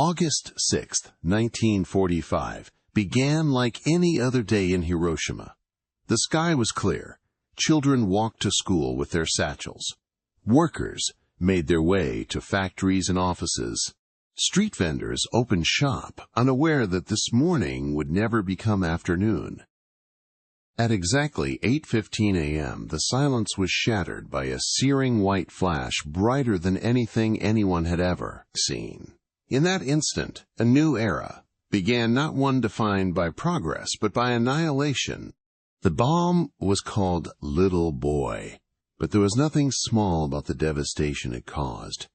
August 6, 1945, began like any other day in Hiroshima. The sky was clear. Children walked to school with their satchels. Workers made their way to factories and offices. Street vendors opened shop, unaware that this morning would never become afternoon. At exactly 8:15 a.m., the silence was shattered by a searing white flash brighter than anything anyone had ever seen. In that instant, a new era began, not one defined by progress, but by annihilation. The bomb was called Little Boy, but there was nothing small about the devastation it caused.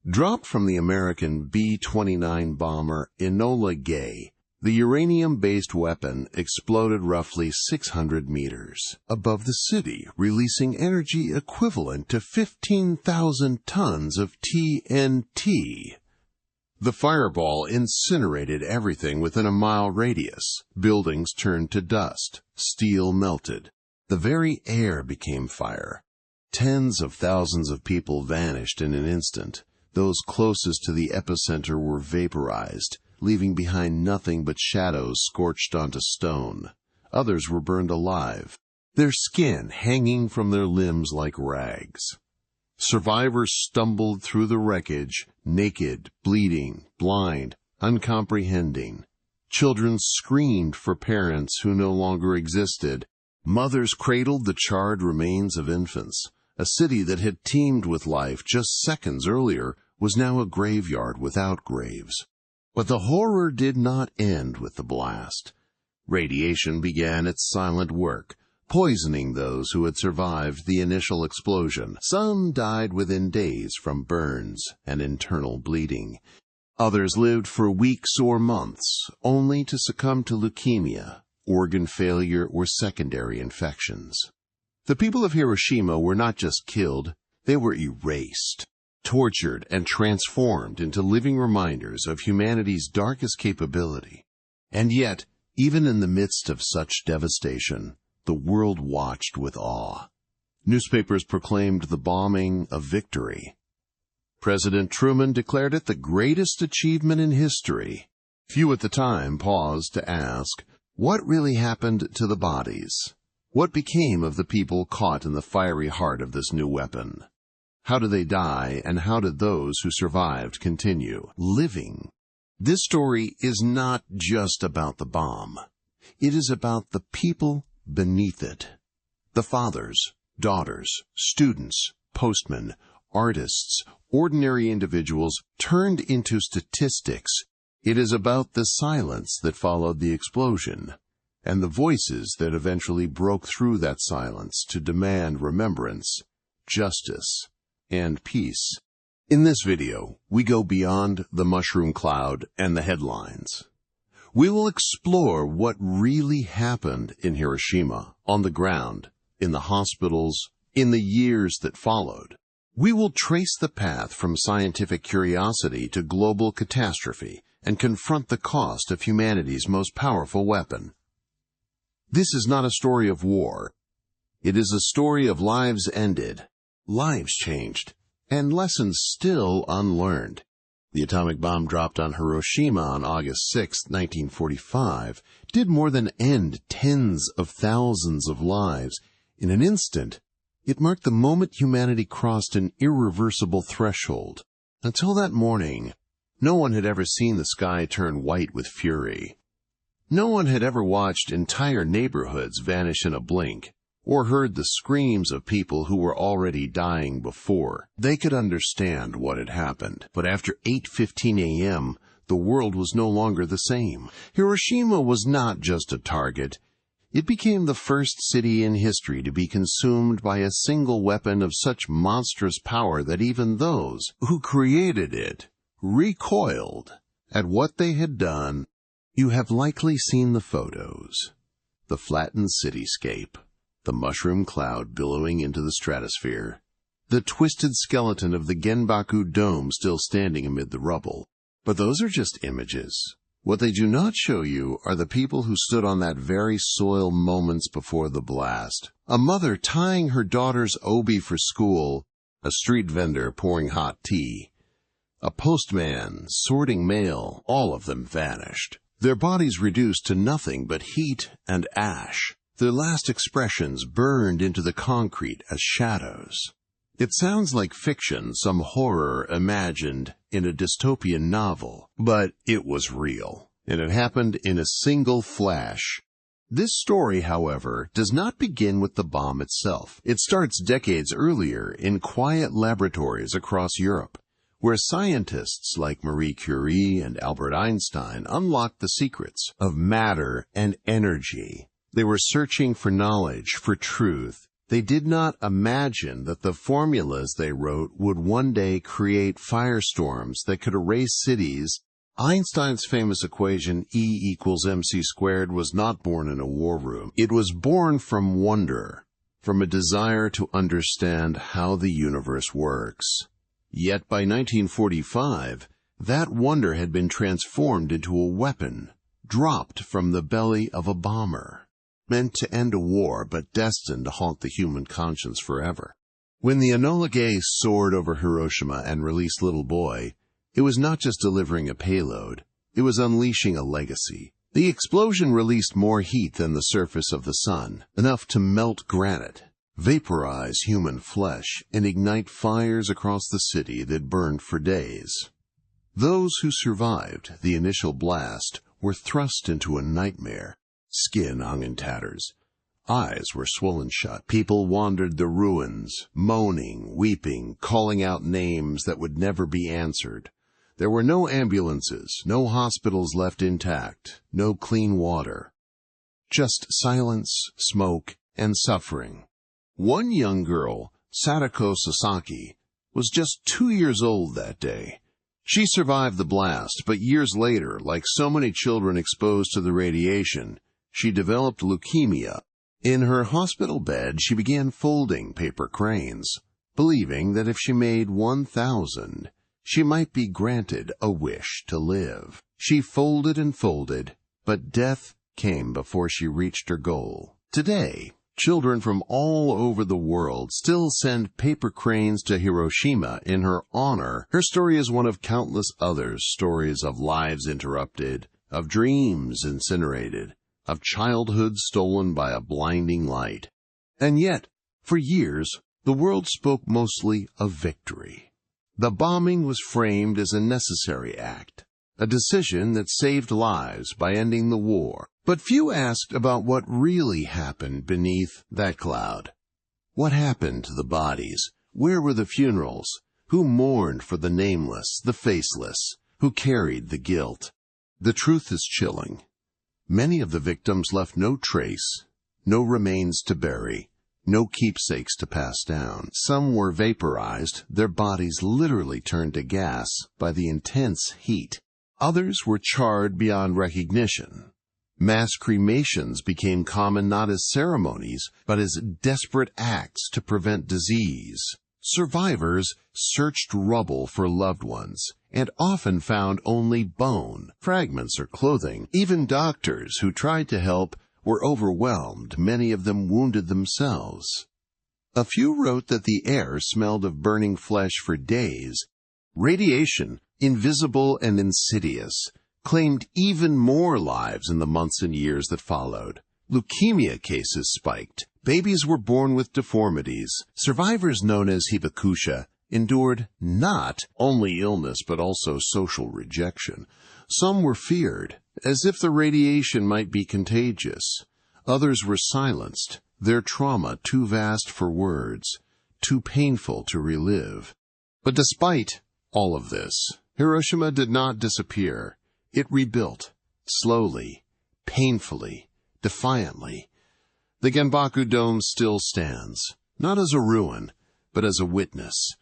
Dropped from the American B-29 bomber Enola Gay, the uranium-based weapon exploded roughly 600 meters above the city, releasing energy equivalent to 15,000 tons of TNT. The fireball incinerated everything within a mile radius. Buildings turned to dust. Steel melted. The very air became fire. Tens of thousands of people vanished in an instant. Those closest to the epicenter were vaporized, leaving behind nothing but shadows scorched onto stone. Others were burned alive, their skin hanging from their limbs like rags. Survivors stumbled through the wreckage, naked, bleeding, blind, uncomprehending. Children screamed for parents who no longer existed. Mothers cradled the charred remains of infants. A city that had teemed with life just seconds earlier was now a graveyard without graves. But the horror did not end with the blast. Radiation began its silent work, poisoning those who had survived the initial explosion. Some died within days from burns and internal bleeding. Others lived for weeks or months, only to succumb to leukemia, organ failure, or secondary infections. The people of Hiroshima were not just killed, they were erased, tortured, and transformed into living reminders of humanity's darkest capability. And yet, even in the midst of such devastation, the world watched with awe. Newspapers proclaimed the bombing a victory. President Truman declared it the greatest achievement in history. Few at the time paused to ask, what really happened to the bodies? What became of the people caught in the fiery heart of this new weapon? How did they die, and how did those who survived continue living? This story is not just about the bomb. It is about the people beneath it. The fathers, daughters, students, postmen, artists, ordinary individuals turned into statistics. It is about the silence that followed the explosion, and the voices that eventually broke through that silence to demand remembrance, justice, and peace. In this video, we go beyond the mushroom cloud and the headlines. We will explore what really happened in Hiroshima, on the ground, in the hospitals, in the years that followed. We will trace the path from scientific curiosity to global catastrophe and confront the cost of humanity's most powerful weapon. This is not a story of war. It is a story of lives ended, lives changed, and lessons still unlearned. The atomic bomb dropped on Hiroshima on August 6, 1945, did more than end tens of thousands of lives. In an instant, it marked the moment humanity crossed an irreversible threshold. Until that morning, no one had ever seen the sky turn white with fury. No one had ever watched entire neighborhoods vanish in a blink, or heard the screams of people who were already dying before they could understand what had happened. But after 8:15 a.m., the world was no longer the same. Hiroshima was not just a target. It became the first city in history to be consumed by a single weapon of such monstrous power that even those who created it recoiled at what they had done. You have likely seen the photos. The flattened cityscape, the mushroom cloud billowing into the stratosphere, the twisted skeleton of the Genbaku Dome still standing amid the rubble. But those are just images. What they do not show you are the people who stood on that very soil moments before the blast. A mother tying her daughter's obi for school, a street vendor pouring hot tea. A postman, sorting mail, all of them vanished. Their bodies reduced to nothing but heat and ash. Their last expressions burned into the concrete as shadows. It sounds like fiction, some horror imagined in a dystopian novel, but it was real, and it happened in a single flash. This story, however, does not begin with the bomb itself. It starts decades earlier in quiet laboratories across Europe, where scientists like Marie Curie and Albert Einstein unlocked the secrets of matter and energy. They were searching for knowledge, for truth. They did not imagine that the formulas they wrote would one day create firestorms that could erase cities. Einstein's famous equation E equals mc squared was not born in a war room. It was born from wonder, from a desire to understand how the universe works. Yet by 1945, that wonder had been transformed into a weapon, dropped from the belly of a bomber, meant to end a war but destined to haunt the human conscience forever. When the Enola Gay soared over Hiroshima and released Little Boy, it was not just delivering a payload, it was unleashing a legacy. The explosion released more heat than the surface of the sun, enough to melt granite, vaporize human flesh, and ignite fires across the city that burned for days. Those who survived the initial blast were thrust into a nightmare. Skin hung in tatters. Eyes were swollen shut. People wandered the ruins, moaning, weeping, calling out names that would never be answered. There were no ambulances, no hospitals left intact, no clean water. Just silence, smoke, and suffering. One young girl, Sadako Sasaki, was just 2 years old that day. She survived the blast, but years later, like so many children exposed to the radiation, she developed leukemia. In her hospital bed, she began folding paper cranes, believing that if she made 1,000, she might be granted a wish to live. She folded and folded, but death came before she reached her goal. Today, children from all over the world still send paper cranes to Hiroshima in her honor. Her story is one of countless others, stories of lives interrupted, of dreams incinerated, of childhood stolen by a blinding light. And yet, for years, the world spoke mostly of victory. The bombing was framed as a necessary act, a decision that saved lives by ending the war. But few asked about what really happened beneath that cloud. What happened to the bodies? Where were the funerals? Who mourned for the nameless, the faceless? Who carried the guilt? The truth is chilling. Many of the victims left no trace, no remains to bury, no keepsakes to pass down. Some were vaporized, their bodies literally turned to gas by the intense heat. Others were charred beyond recognition. Mass cremations became common not as ceremonies, but as desperate acts to prevent disease. Survivors searched rubble for loved ones, and often found only bone, fragments, or clothing. Even doctors who tried to help were overwhelmed, many of them wounded themselves. A few wrote that the air smelled of burning flesh for days. Radiation, invisible and insidious, claimed even more lives in the months and years that followed. Leukemia cases spiked. Babies were born with deformities. Survivors known as hibakusha endured not only illness but also social rejection. Some were feared, as if the radiation might be contagious. Others were silenced, their trauma too vast for words, too painful to relive. But despite all of this, Hiroshima did not disappear. It rebuilt, slowly, painfully, defiantly. The Genbaku Dome still stands, not as a ruin, but as a witness.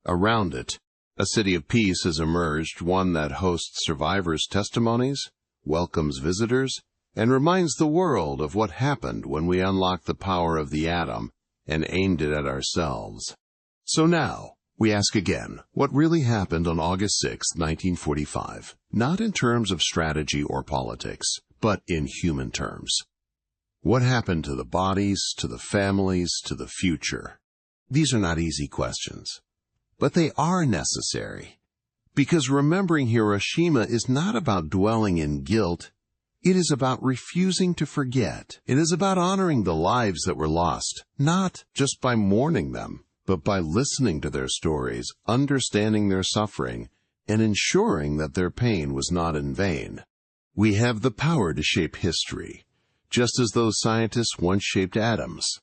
Around it, a city of peace has emerged, one that hosts survivors' testimonies, welcomes visitors, and reminds the world of what happened when we unlocked the power of the atom and aimed it at ourselves. So now, we ask again, what really happened on August 6, 1945? Not in terms of strategy or politics, but in human terms. What happened to the bodies, to the families, to the future? These are not easy questions, but they are necessary. Because remembering Hiroshima is not about dwelling in guilt. It is about refusing to forget. It is about honoring the lives that were lost, not just by mourning them, but by listening to their stories, understanding their suffering, and ensuring that their pain was not in vain. We have the power to shape history, just as those scientists once shaped atoms.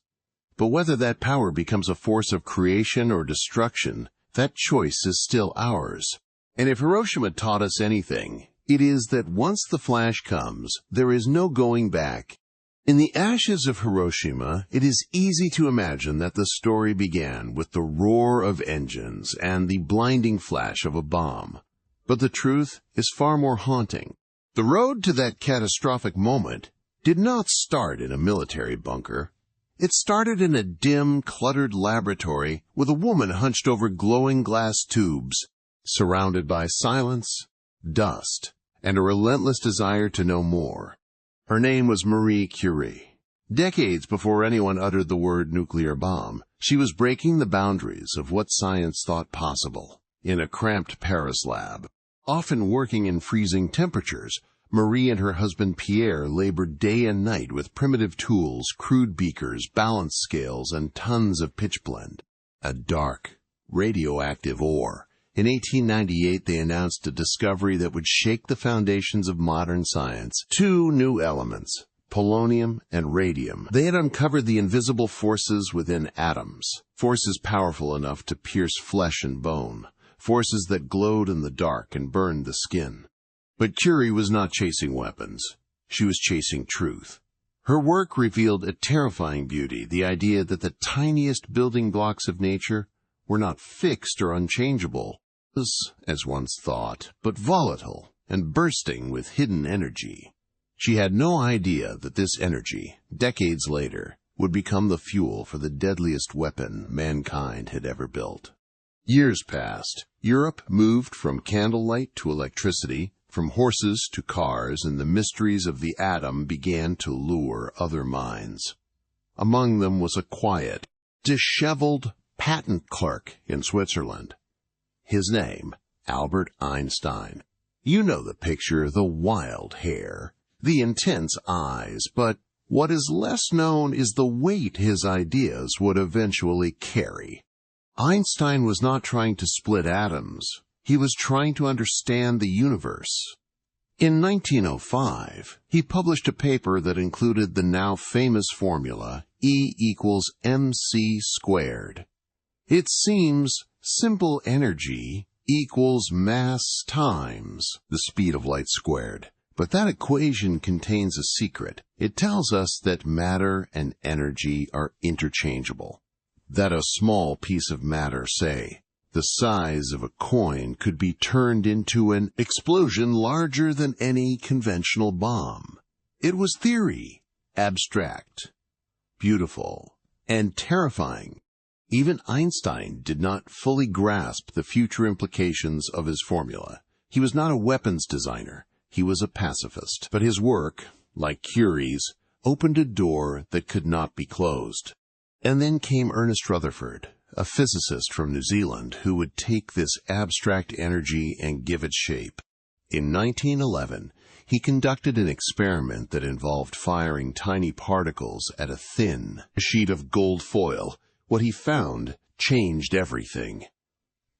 But whether that power becomes a force of creation or destruction, that choice is still ours. And if Hiroshima taught us anything, it is that once the flash comes, there is no going back. In the ashes of Hiroshima, it is easy to imagine that the story began with the roar of engines and the blinding flash of a bomb. But the truth is far more haunting. The road to that catastrophic moment did not start in a military bunker. It started in a dim, cluttered laboratory with a woman hunched over glowing glass tubes, surrounded by silence, dust, and a relentless desire to know more. Her name was Marie Curie. Decades before anyone uttered the word nuclear bomb, she was breaking the boundaries of what science thought possible. In a cramped Paris lab, often working in freezing temperatures, Marie and her husband Pierre labored day and night with primitive tools, crude beakers, balance scales, and tons of pitchblende, a dark, radioactive ore. In 1898, they announced a discovery that would shake the foundations of modern science. Two new elements, polonium and radium. They had uncovered the invisible forces within atoms, forces powerful enough to pierce flesh and bone, forces that glowed in the dark and burned the skin. But Curie was not chasing weapons. She was chasing truth. Her work revealed a terrifying beauty, the idea that the tiniest building blocks of nature were not fixed or unchangeable, as once thought, but volatile and bursting with hidden energy. She had no idea that this energy, decades later, would become the fuel for the deadliest weapon mankind had ever built. Years passed. Europe moved from candlelight to electricity, from horses to cars, and the mysteries of the atom began to lure other minds. Among them was a quiet, disheveled patent clerk in Switzerland. His name, Albert Einstein. You know the picture, the wild hair, the intense eyes, but what is less known is the weight his ideas would eventually carry. Einstein was not trying to split atoms. He was trying to understand the universe. In 1905, he published a paper that included the now famous formula E equals mc squared. It seems simple energy equals mass times the speed of light squared. But that equation contains a secret. It tells us that matter and energy are interchangeable. That a small piece of matter, say, the size of a coin, could be turned into an explosion larger than any conventional bomb. It was theory, abstract, beautiful, and terrifying. Even Einstein did not fully grasp the future implications of his formula. He was not a weapons designer. He was a pacifist. But his work, like Curie's, opened a door that could not be closed. And then came Ernest Rutherford, a physicist from New Zealand, who would take this abstract energy and give it shape. In 1911, he conducted an experiment that involved firing tiny particles at a thin sheet of gold foil. What he found changed everything.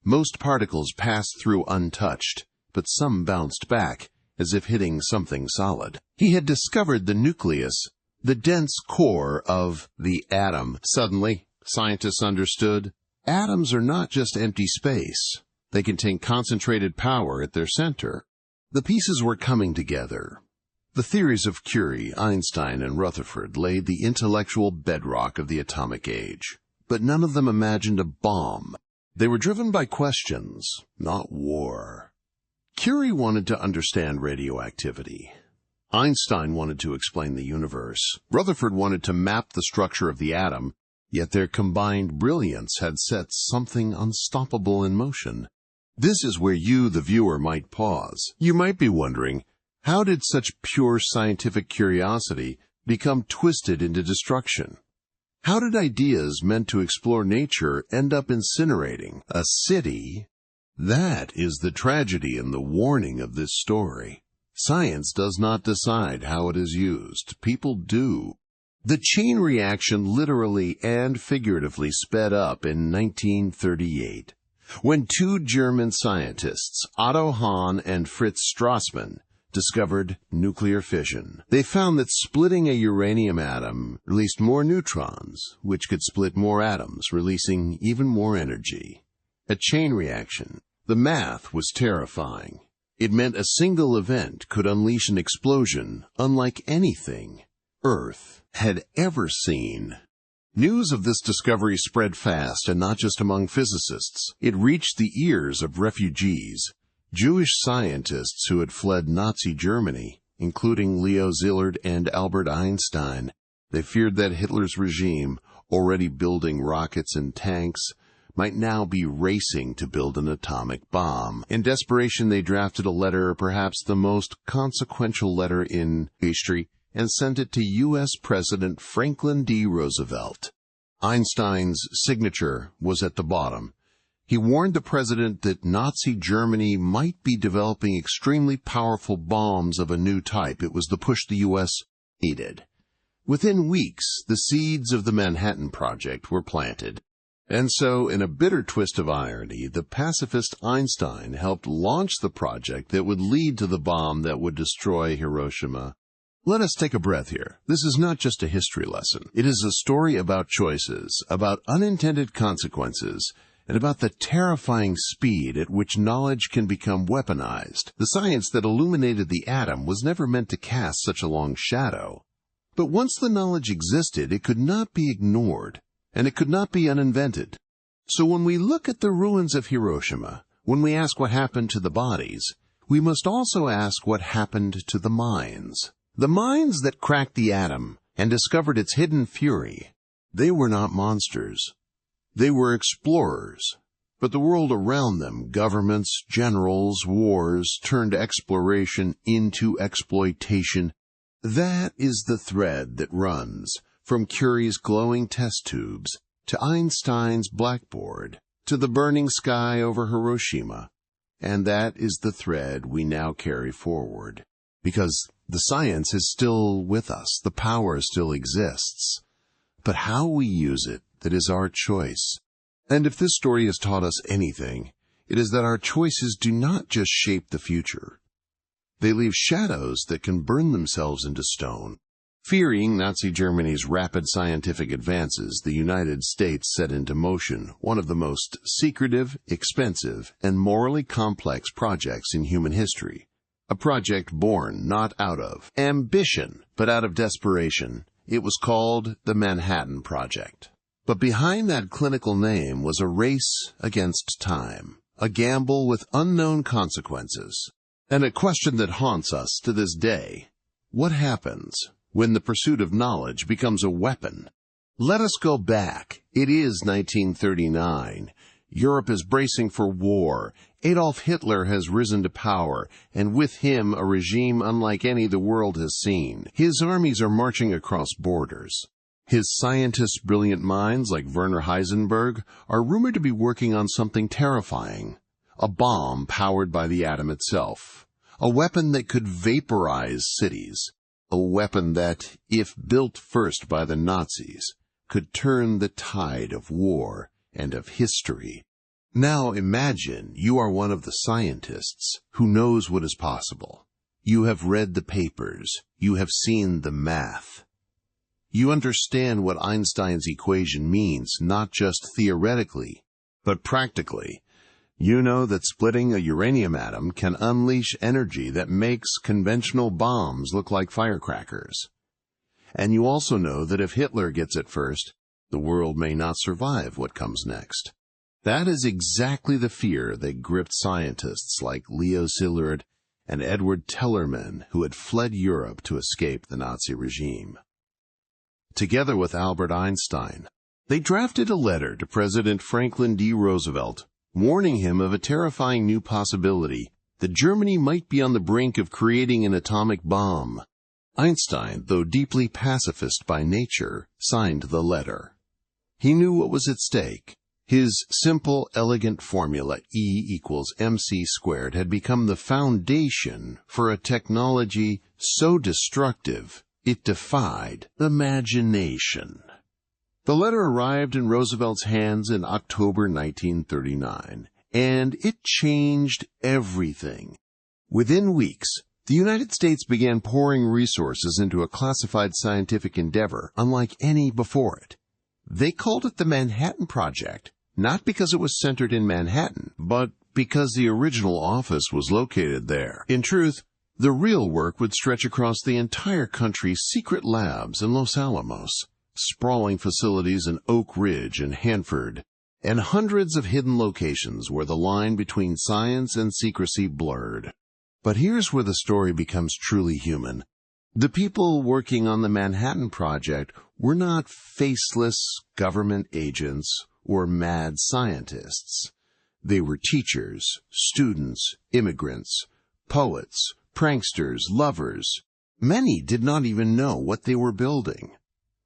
Most particles passed through untouched, but some bounced back, as if hitting something solid. He had discovered the nucleus, the dense core of the atom. Suddenly, scientists understood, atoms are not just empty space. They contain concentrated power at their center. The pieces were coming together. The theories of Curie, Einstein, and Rutherford laid the intellectual bedrock of the atomic age. But none of them imagined a bomb. They were driven by questions, not war. Curie wanted to understand radioactivity. Einstein wanted to explain the universe. Rutherford wanted to map the structure of the atom, yet their combined brilliance had set something unstoppable in motion. This is where you, the viewer, might pause. You might be wondering, how did such pure scientific curiosity become twisted into destruction? How did ideas meant to explore nature end up incinerating a city That is the tragedy and the warning of this story. Science does not decide how it is used. People do. The chain reaction literally and figuratively sped up in 1938, when two German scientists, Otto Hahn and Fritz Strassmann, discovered nuclear fission. They found that splitting a uranium atom released more neutrons, which could split more atoms, releasing even more energy. A chain reaction. The math was terrifying. It meant a single event could unleash an explosion unlike anything Earth had ever seen. News of this discovery spread fast, and not just among physicists. It reached the ears of refugees, Jewish scientists who had fled Nazi Germany, including Leo Szilard and Albert Einstein. They feared that Hitler's regime, already building rockets and tanks, might now be racing to build an atomic bomb. In desperation, they drafted a letter, perhaps the most consequential letter in history, and sent it to U.S. President Franklin D. Roosevelt. Einstein's signature was at the bottom. He warned the president that Nazi Germany might be developing extremely powerful bombs of a new type. It was the push the U.S. needed. Within weeks, the seeds of the Manhattan Project were planted. And so, in a bitter twist of irony, the pacifist Einstein helped launch the project that would lead to the bomb that would destroy Hiroshima. Let us take a breath here. This is not just a history lesson. It is a story about choices, about unintended consequences, and about the terrifying speed at which knowledge can become weaponized. The science that illuminated the atom was never meant to cast such a long shadow. But once the knowledge existed, it could not be ignored, and it could not be uninvented. So when we look at the ruins of Hiroshima, when we ask what happened to the bodies, we must also ask what happened to the minds. The minds that cracked the atom and discovered its hidden fury. They were not monsters. They were explorers. But the world around them, governments, generals, wars, turned exploration into exploitation. That is the thread that runs from Curie's glowing test tubes to Einstein's blackboard to the burning sky over Hiroshima. And that is the thread we now carry forward. Because the science is still with us, the power still exists. But how we use it, that is our choice. And if this story has taught us anything, it is that our choices do not just shape the future. They leave shadows that can burn themselves into stone. Fearing Nazi Germany's rapid scientific advances, the United States set into motion one of the most secretive, expensive, and morally complex projects in human history. A project born not out of ambition, but out of desperation. It was called the Manhattan Project. But behind that clinical name was a race against time, a gamble with unknown consequences, and a question that haunts us to this day. What happens when the pursuit of knowledge becomes a weapon? Let us go back. It is 1939. Europe is bracing for war. Adolf Hitler has risen to power, and with him a regime unlike any the world has seen. His armies are marching across borders. His scientists' brilliant minds, like Werner Heisenberg, are rumored to be working on something terrifying. A bomb powered by the atom itself. A weapon that could vaporize cities. A weapon that, if built first by the Nazis, could turn the tide of war and of history. Now imagine you are one of the scientists who knows what is possible. You have read the papers. You have seen the math. You understand what Einstein's equation means, not just theoretically, but practically. You know that splitting a uranium atom can unleash energy that makes conventional bombs look like firecrackers. And you also know that if Hitler gets it first, the world may not survive what comes next. That is exactly the fear that gripped scientists like Leo Szilard and Edward Tellerman, who had fled Europe to escape the Nazi regime. Together with Albert Einstein, they drafted a letter to President Franklin D. Roosevelt, warning him of a terrifying new possibility, that Germany might be on the brink of creating an atomic bomb. Einstein, though deeply pacifist by nature, signed the letter. He knew what was at stake. His simple, elegant formula, E=mc², had become the foundation for a technology so destructive it defied imagination. The letter arrived in Roosevelt's hands in October 1939, and it changed everything. Within weeks, the United States began pouring resources into a classified scientific endeavor unlike any before it. They called it the Manhattan Project, not because it was centered in Manhattan, but because the original office was located there. In truth, the real work would stretch across the entire country's secret labs in Los Alamos, sprawling facilities in Oak Ridge and Hanford, and hundreds of hidden locations where the line between science and secrecy blurred. But here's where the story becomes truly human. The people working on the Manhattan Project were not faceless government agents or mad scientists. They were teachers, students, immigrants, poets, pranksters, lovers. Many did not even know what they were building.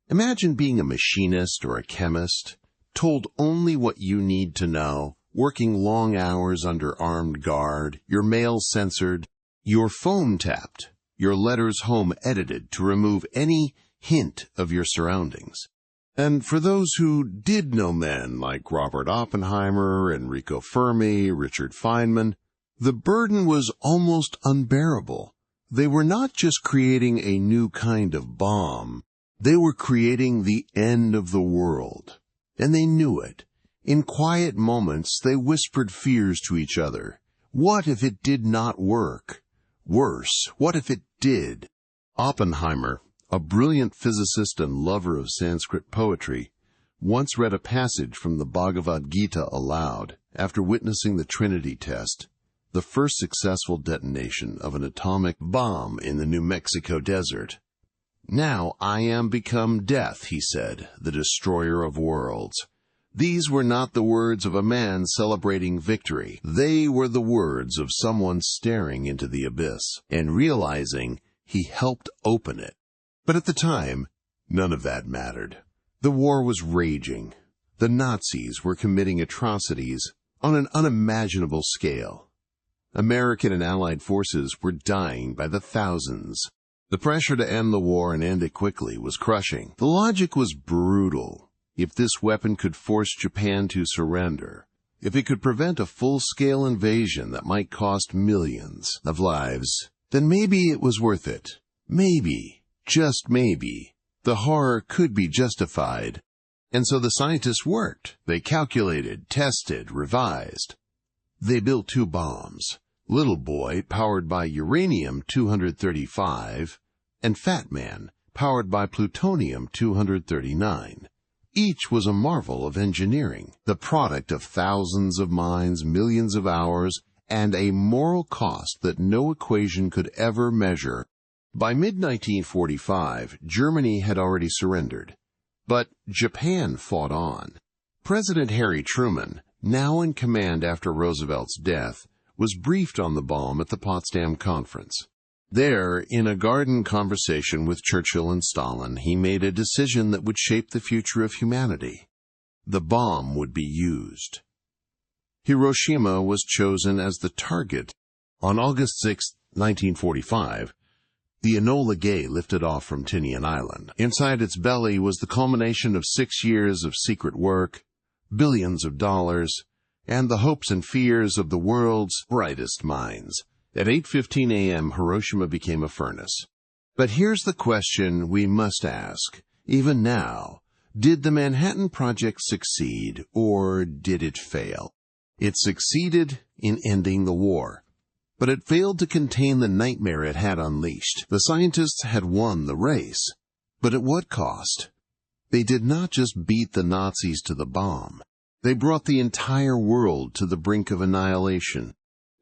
Imagine being a machinist or a chemist, told only what you need to know, working long hours under armed guard, your mail censored, your phone tapped, your letters home edited to remove any hint of your surroundings. And for those who did know men like Robert Oppenheimer, Enrico Fermi, Richard Feynman, the burden was almost unbearable. They were not just creating a new kind of bomb. They were creating the end of the world. And they knew it. In quiet moments, they whispered fears to each other. What if it did not work? Worse, what if it did? Oppenheimer, a brilliant physicist and lover of Sanskrit poetry, once read a passage from the Bhagavad Gita aloud after witnessing the Trinity test, the first successful detonation of an atomic bomb in the New Mexico desert. "Now I am become death," he said, "the destroyer of worlds." These were not the words of a man celebrating victory. They were the words of someone staring into the abyss and realizing he helped open it. But at the time, none of that mattered. The war was raging. The Nazis were committing atrocities on an unimaginable scale. American and Allied forces were dying by the thousands. The pressure to end the war and end it quickly was crushing. The logic was brutal. If this weapon could force Japan to surrender, if it could prevent a full-scale invasion that might cost millions of lives, then maybe it was worth it. Maybe, just maybe, the horror could be justified. And so the scientists worked. They calculated, tested, revised. They built 2 bombs, Little Boy, powered by uranium-235, and Fat Man, powered by plutonium-239. Each was a marvel of engineering, the product of thousands of minds, millions of hours, and a moral cost that no equation could ever measure. By mid-1945, Germany had already surrendered, but Japan fought on. President Harry Truman, now in command after Roosevelt's death, was briefed on the bomb at the Potsdam Conference. There, in a garden conversation with Churchill and Stalin, he made a decision that would shape the future of humanity. The bomb would be used. Hiroshima was chosen as the target. On August 6, 1945, the Enola Gay lifted off from Tinian Island. Inside its belly was the culmination of 6 years of secret work, billions of dollars, and the hopes and fears of the world's brightest minds. At 8:15 a.m., Hiroshima became a furnace. But here's the question we must ask, even now. Did the Manhattan Project succeed, or did it fail? It succeeded in ending the war, but it failed to contain the nightmare it had unleashed. The scientists had won the race, but at what cost? They did not just beat the Nazis to the bomb. They brought the entire world to the brink of annihilation.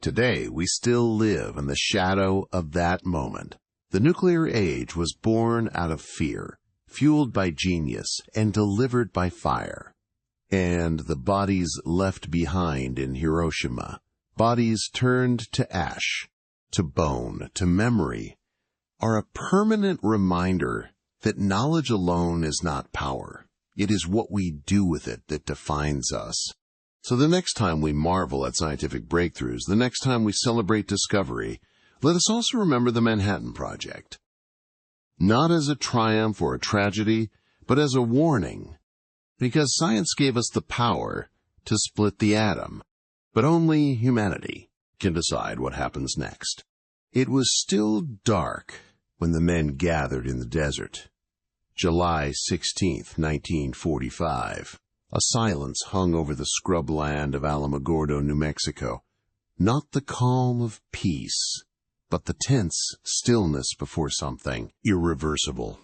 Today, we still live in the shadow of that moment. The nuclear age was born out of fear, fueled by genius, and delivered by fire. And the bodies left behind in Hiroshima, bodies turned to ash, to bone, to memory, are a permanent reminder that knowledge alone is not power. It is what we do with it that defines us. So the next time we marvel at scientific breakthroughs, the next time we celebrate discovery, let us also remember the Manhattan Project. Not as a triumph or a tragedy, but as a warning. Because science gave us the power to split the atom, but only humanity can decide what happens next. It was still dark when the men gathered in the desert. July 16th, 1945. A silence hung over the scrub land of Alamogordo, New Mexico. Not the calm of peace, but the tense stillness before something irreversible.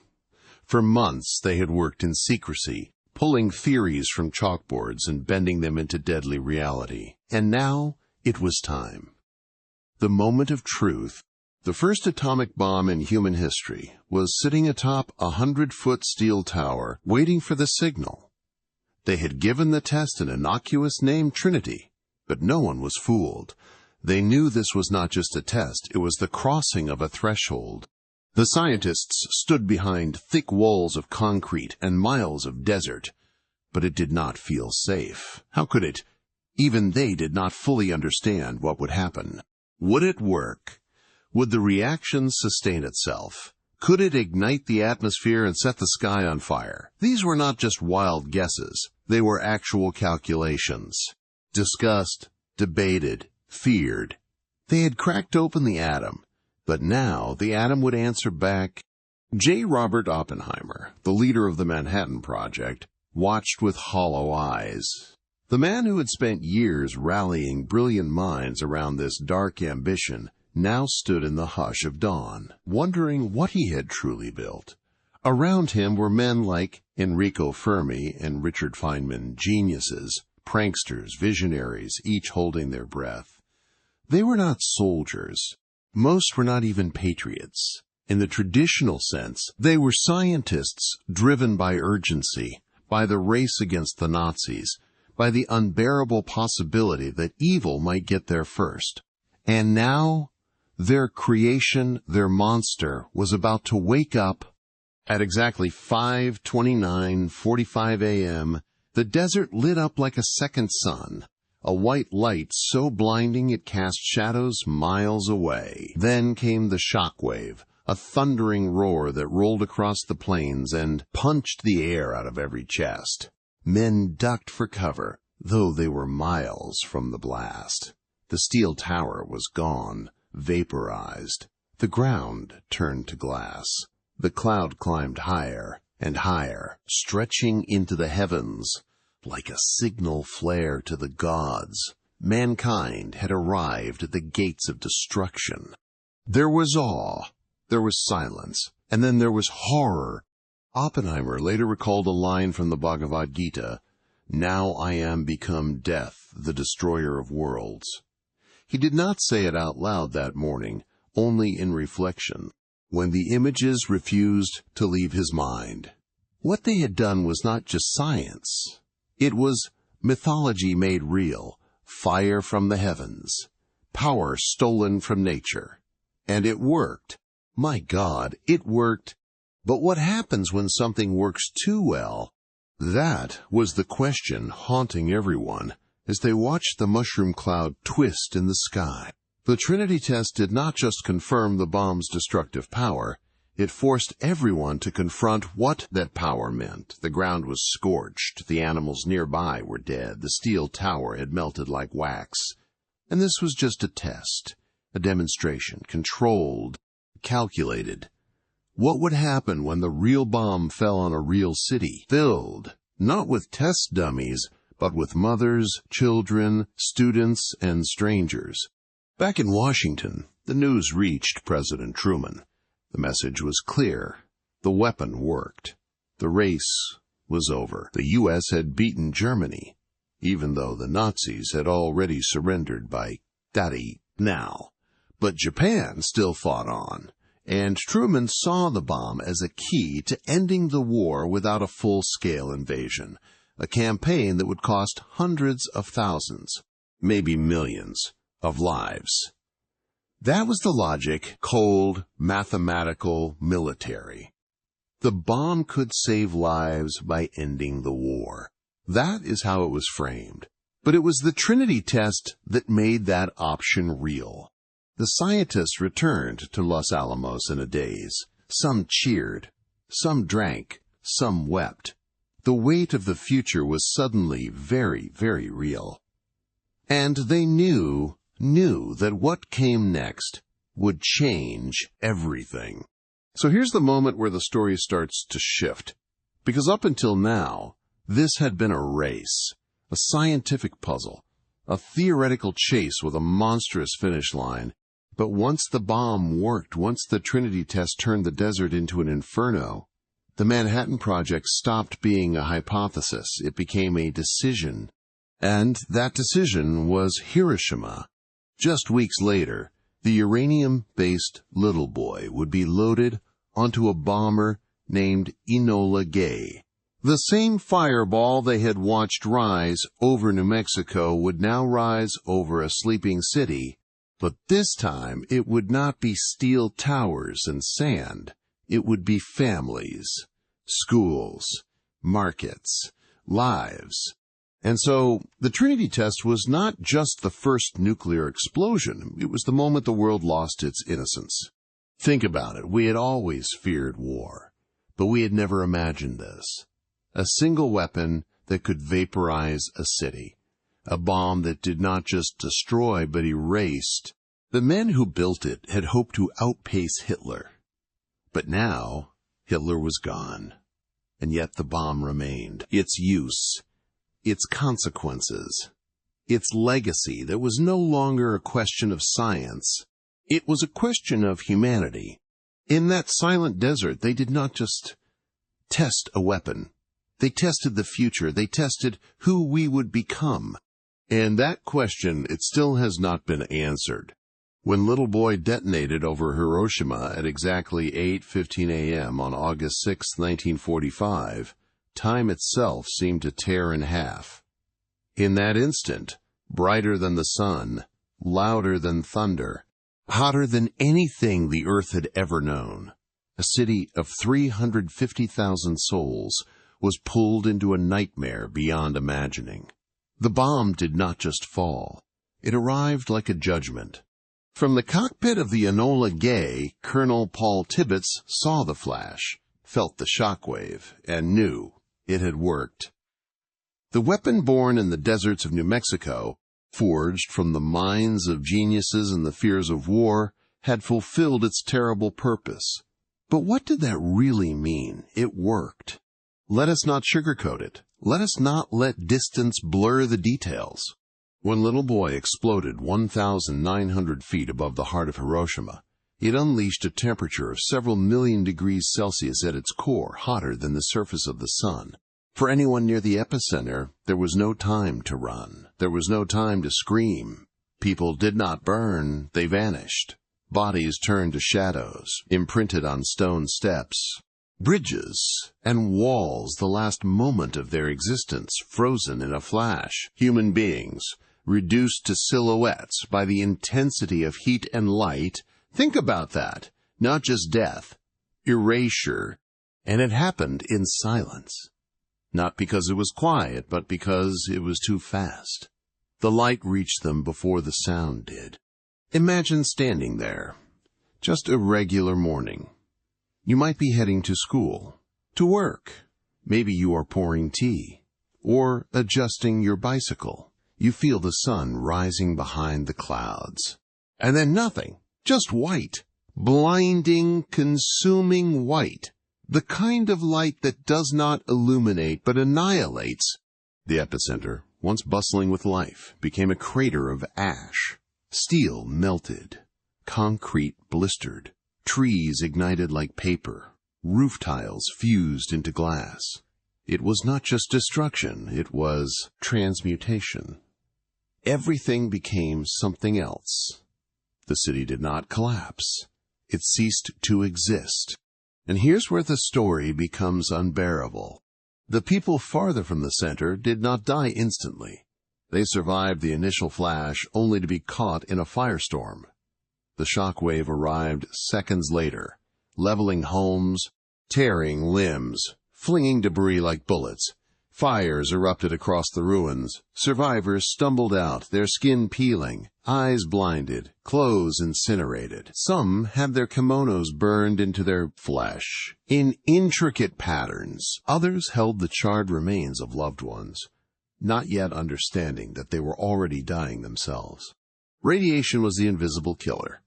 For months they had worked in secrecy, pulling theories from chalkboards and bending them into deadly reality. And now it was time. The moment of truth. The first atomic bomb in human history was sitting atop a 100-foot steel tower, waiting for the signal. They had given the test an innocuous name, Trinity, but no one was fooled. They knew this was not just a test, it was the crossing of a threshold. The scientists stood behind thick walls of concrete and miles of desert, but it did not feel safe. How could it? Even they did not fully understand what would happen. Would it work? Would the reaction sustain itself? Could it ignite the atmosphere and set the sky on fire? These were not just wild guesses. They were actual calculations. Discussed, debated, feared. They had cracked open the atom, but now the atom would answer back. J. Robert Oppenheimer, the leader of the Manhattan Project, watched with hollow eyes. The man who had spent years rallying brilliant minds around this dark ambition now stood in the hush of dawn, wondering what he had truly built. Around him were men like Enrico Fermi and Richard Feynman, geniuses, pranksters, visionaries, each holding their breath. They were not soldiers. Most were not even patriots. In the traditional sense, they were scientists driven by urgency, by the race against the Nazis, by the unbearable possibility that evil might get there first. And now, their creation, their monster, was about to wake up. At exactly 5:29:45 a.m., the desert lit up like a second sun, a white light so blinding it cast shadows miles away. Then came the shock wave, a thundering roar that rolled across the plains and punched the air out of every chest. Men ducked for cover, though they were miles from the blast. The steel tower was gone, vaporized. The ground turned to glass. The cloud climbed higher and higher, stretching into the heavens like a signal flare to the gods. Mankind had arrived at the gates of destruction. There was awe, there was silence, and then there was horror. Oppenheimer later recalled a line from the Bhagavad Gita, "Now I am become death, the destroyer of worlds." He did not say it out loud that morning, only in reflection, when the images refused to leave his mind. What they had done was not just science. It was mythology made real, fire from the heavens, power stolen from nature. And it worked. My God, it worked. But what happens when something works too well? That was the question haunting everyone as they watched the mushroom cloud twist in the sky. The Trinity test did not just confirm the bomb's destructive power, it forced everyone to confront what that power meant. The ground was scorched, the animals nearby were dead, the steel tower had melted like wax. And this was just a test, a demonstration, controlled, calculated. What would happen when the real bomb fell on a real city, filled, not with test dummies, but with mothers, children, students, and strangers? Back in Washington, the news reached President Truman. The message was clear. The weapon worked. The race was over. The U.S. had beaten Germany, even though the Nazis had already surrendered by daddy now. But Japan still fought on, and Truman saw the bomb as a key to ending the war without a full-scale invasion, a campaign that would cost hundreds of thousands, maybe millions, of lives. That was the logic, cold, mathematical, military. The bomb could save lives by ending the war. That is how it was framed. But it was the Trinity test that made that option real. The scientists returned to Los Alamos in a daze. Some cheered, some drank, some wept. The weight of the future was suddenly very, very real. And they knew that what came next would change everything. So here's the moment where the story starts to shift. Because up until now, this had been a race, a scientific puzzle, a theoretical chase with a monstrous finish line. But once the bomb worked, once the Trinity test turned the desert into an inferno, the Manhattan Project stopped being a hypothesis. It became a decision. And that decision was Hiroshima. Just weeks later, the uranium-based little boy would be loaded onto a bomber named Enola Gay. The same fireball they had watched rise over New Mexico would now rise over a sleeping city, but this time it would not be steel towers and sand. It would be families, schools, markets, lives. And so the Trinity test was not just the first nuclear explosion. It was the moment the world lost its innocence. Think about it. We had always feared war, but we had never imagined this. A single weapon that could vaporize a city. A bomb that did not just destroy, but erased. The men who built it had hoped to outpace Hitler. But now, Hitler was gone. And yet the bomb remained. Its use, its consequences, its legacy, that was no longer a question of science. It was a question of humanity. In that silent desert, they did not just test a weapon. They tested the future. They tested who we would become. And that question, it still has not been answered. When little boy detonated over Hiroshima at exactly 8:15 a.m. on August 6, 1945, time itself seemed to tear in half. In that instant, brighter than the sun, louder than thunder, hotter than anything the earth had ever known, a city of 350,000 souls was pulled into a nightmare beyond imagining. The bomb did not just fall. It arrived like a judgment. From the cockpit of the Enola Gay, Colonel Paul Tibbets saw the flash, felt the shockwave, and knew it had worked. The weapon born in the deserts of New Mexico, forged from the minds of geniuses and the fears of war, had fulfilled its terrible purpose. But what did that really mean? It worked. Let us not sugarcoat it. Let us not let distance blur the details. When little boy exploded 1,900 feet above the heart of Hiroshima, it unleashed a temperature of several million degrees Celsius at its core, hotter than the surface of the sun. For anyone near the epicenter, there was no time to run. There was no time to scream. People did not burn, they vanished. Bodies turned to shadows, imprinted on stone steps. Bridges and walls, the last moment of their existence, frozen in a flash. Human beings, reduced to silhouettes by the intensity of heat and light. Think about that. Not just death, erasure. And it happened in silence. Not because it was quiet, but because it was too fast. The light reached them before the sound did. Imagine standing there. Just a regular morning. You might be heading to school, to work. Maybe you are pouring tea, or adjusting your bicycle. You feel the sun rising behind the clouds. And then nothing, just white, blinding, consuming white. The kind of light that does not illuminate but annihilates. The epicenter, once bustling with life, became a crater of ash. Steel melted, concrete blistered, trees ignited like paper, roof tiles fused into glass. It was not just destruction, it was transmutation. Everything became something else. The city did not collapse. It ceased to exist. And here's where the story becomes unbearable. The people farther from the center did not die instantly. They survived the initial flash only to be caught in a firestorm. The shock wave arrived seconds later, leveling homes, tearing limbs, flinging debris like bullets. Fires erupted across the ruins. Survivors stumbled out, their skin peeling, eyes blinded, clothes incinerated. Some had their kimonos burned into their flesh in intricate patterns. Others held the charred remains of loved ones, not yet understanding that they were already dying themselves. Radiation was the invisible killer.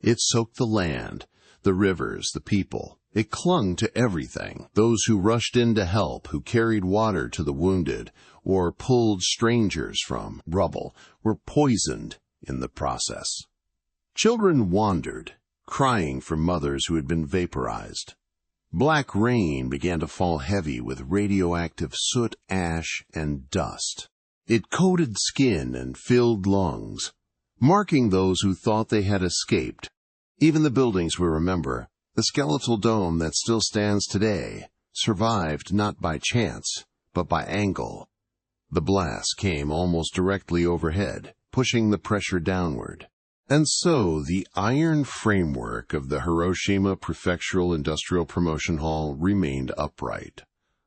It soaked the land, the rivers, the people. It clung to everything. Those who rushed in to help, who carried water to the wounded, or pulled strangers from rubble, were poisoned in the process. Children wandered, crying for mothers who had been vaporized. Black rain began to fall heavy with radioactive soot, ash, and dust. It coated skin and filled lungs, marking those who thought they had escaped. Even the buildings we remember, the skeletal dome that still stands today, survived not by chance, but by angle. The blast came almost directly overhead, pushing the pressure downward. And so the iron framework of the Hiroshima Prefectural Industrial Promotion Hall remained upright,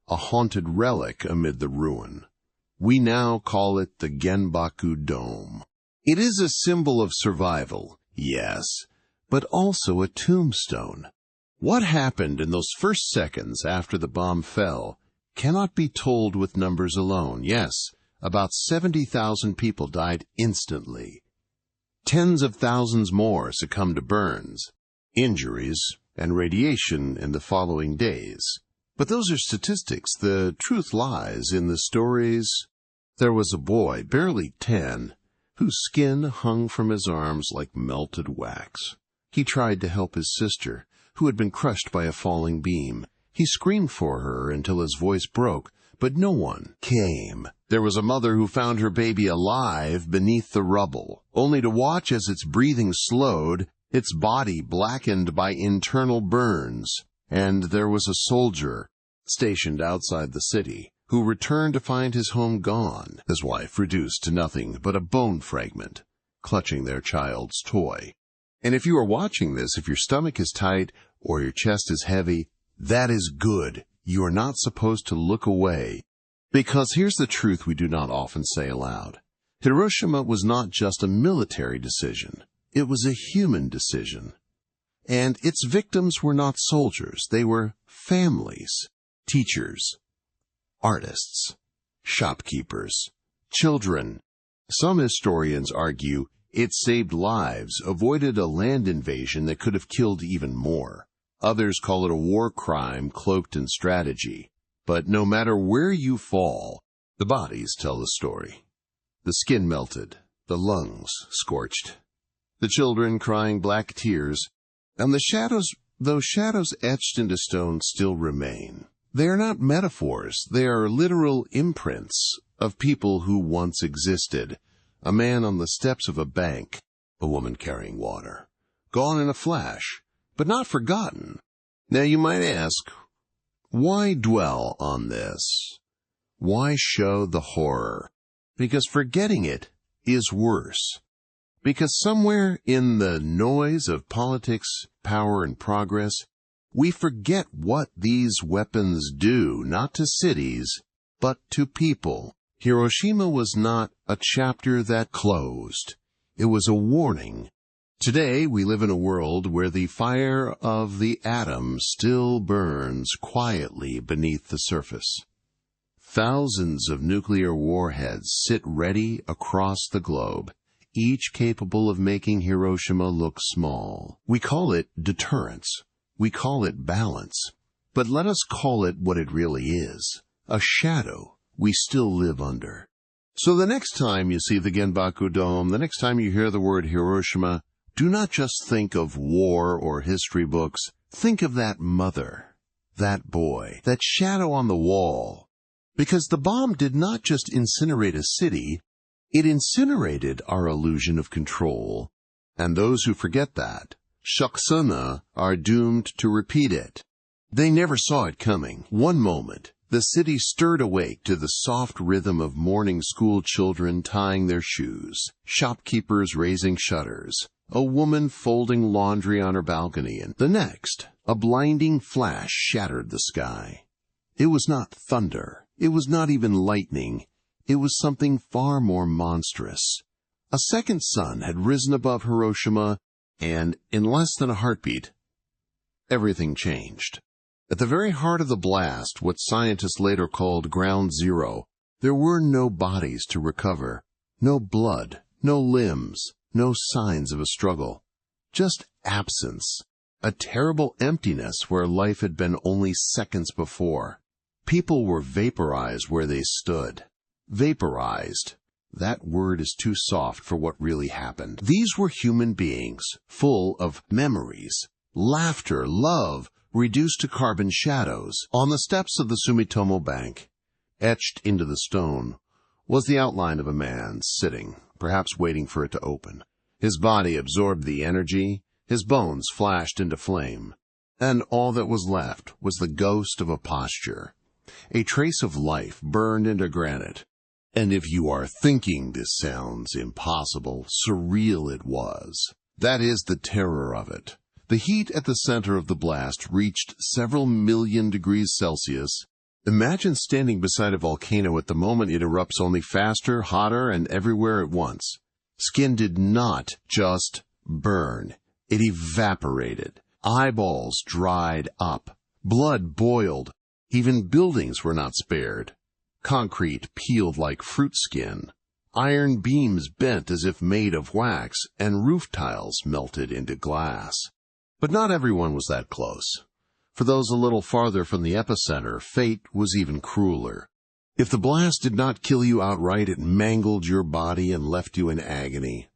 a haunted relic amid the ruin. We now call it the Genbaku Dome. It is a symbol of survival, yes, but also a tombstone. What happened in those first seconds after the bomb fell cannot be told with numbers alone. Yes, about 70,000 people died instantly. Tens of thousands more succumbed to burns, injuries, and radiation in the following days. But those are statistics. The truth lies in the stories. There was a boy, barely 10, whose skin hung from his arms like melted wax. He tried to help his sister, who had been crushed by a falling beam. He screamed for her until his voice broke, but no one came. There was a mother who found her baby alive beneath the rubble, only to watch as its breathing slowed, its body blackened by internal burns. And there was a soldier stationed outside the city who returned to find his home gone, his wife reduced to nothing but a bone fragment, clutching their child's toy. And if you are watching this, if your stomach is tight or your chest is heavy, that is good. You are not supposed to look away. Because here's the truth we do not often say aloud. Hiroshima was not just a military decision. It was a human decision. And its victims were not soldiers. They were families, teachers, artists, shopkeepers, children. Some historians argue it saved lives, avoided a land invasion that could have killed even more. Others call it a war crime cloaked in strategy. But no matter where you fall, the bodies tell the story. The skin melted, the lungs scorched, the children crying black tears, and the shadows, those shadows etched into stone, still remain. They are not metaphors. They are literal imprints of people who once existed. A man on the steps of a bank, a woman carrying water. Gone in a flash, but not forgotten. Now you might ask, why dwell on this? Why show the horror? Because forgetting it is worse. Because somewhere in the noise of politics, power, and progress, we forget what these weapons do, not to cities, but to people. Hiroshima was not a chapter that closed. It was a warning. Today, we live in a world where the fire of the atom still burns quietly beneath the surface. Thousands of nuclear warheads sit ready across the globe, each capable of making Hiroshima look small. We call it deterrence. We call it balance. But let us call it what it really is, a shadow we still live under. So the next time you see the Genbaku Dome, the next time you hear the word Hiroshima, do not just think of war or history books. Think of that mother, that boy, that shadow on the wall. Because the bomb did not just incinerate a city, it incinerated our illusion of control. And those who forget that, shaksana, are doomed to repeat it. They never saw it coming. One moment, the city stirred awake to the soft rhythm of morning school children tying their shoes, shopkeepers raising shutters, a woman folding laundry on her balcony, and the next, a blinding flash shattered the sky. It was not thunder. It was not even lightning. It was something far more monstrous. A second sun had risen above Hiroshima, and in less than a heartbeat, everything changed. At the very heart of the blast, what scientists later called Ground Zero, there were no bodies to recover, no blood, no limbs, no signs of a struggle. Just absence, a terrible emptiness where life had been only seconds before. People were vaporized where they stood. Vaporized. That word is too soft for what really happened. These were human beings, full of memories, laughter, love, reduced to carbon shadows. On the steps of the Sumitomo Bank, etched into the stone, was the outline of a man sitting, perhaps waiting for it to open. His body absorbed the energy, his bones flashed into flame, and all that was left was the ghost of a posture, a trace of life burned into granite. And if you are thinking this sounds impossible, surreal it was. That is the terror of it. The heat at the center of the blast reached several million degrees Celsius. Imagine standing beside a volcano at the moment it erupts, only faster, hotter, and everywhere at once. Skin did not just burn. It evaporated. Eyeballs dried up. Blood boiled. Even buildings were not spared. Concrete peeled like fruit skin. Iron beams bent as if made of wax, and roof tiles melted into glass. But not everyone was that close. For those a little farther from the epicenter, fate was even crueler. If the blast did not kill you outright, it mangled your body and left you in agony.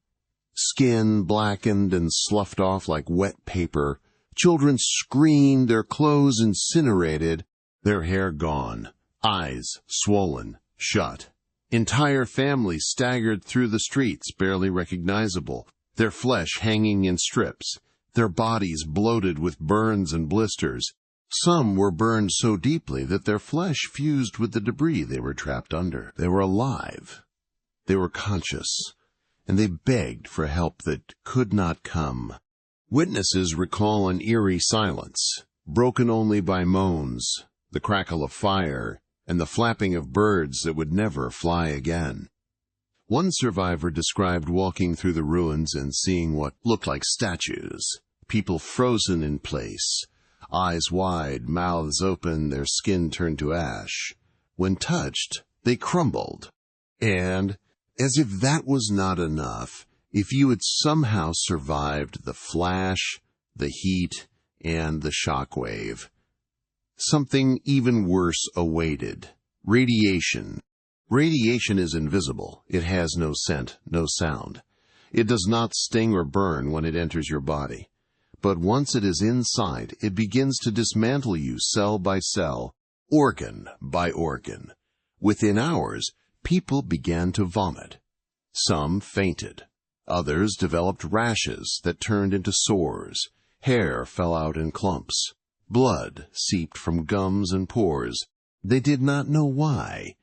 Skin blackened and sloughed off like wet paper. Children screamed, their clothes incinerated, their hair gone, eyes swollen, shut. Entire families staggered through the streets, barely recognizable, their flesh hanging in strips, their bodies bloated with burns and blisters. Some were burned so deeply that their flesh fused with the debris they were trapped under. They were alive. They were conscious, and they begged for help that could not come. Witnesses recall an eerie silence, broken only by moans, the crackle of fire, and the flapping of birds that would never fly again. One survivor described walking through the ruins and seeing what looked like statues, people frozen in place, eyes wide, mouths open, their skin turned to ash. When touched, they crumbled. And, as if that was not enough, if you had somehow survived the flash, the heat, and the shockwave, something even worse awaited. Radiation. Radiation is invisible. It has no scent, no sound. It does not sting or burn when it enters your body. But once it is inside, it begins to dismantle you cell by cell, organ by organ. Within hours, people began to vomit. Some fainted. Others developed rashes that turned into sores. Hair fell out in clumps. Blood seeped from gums and pores. They did not know why.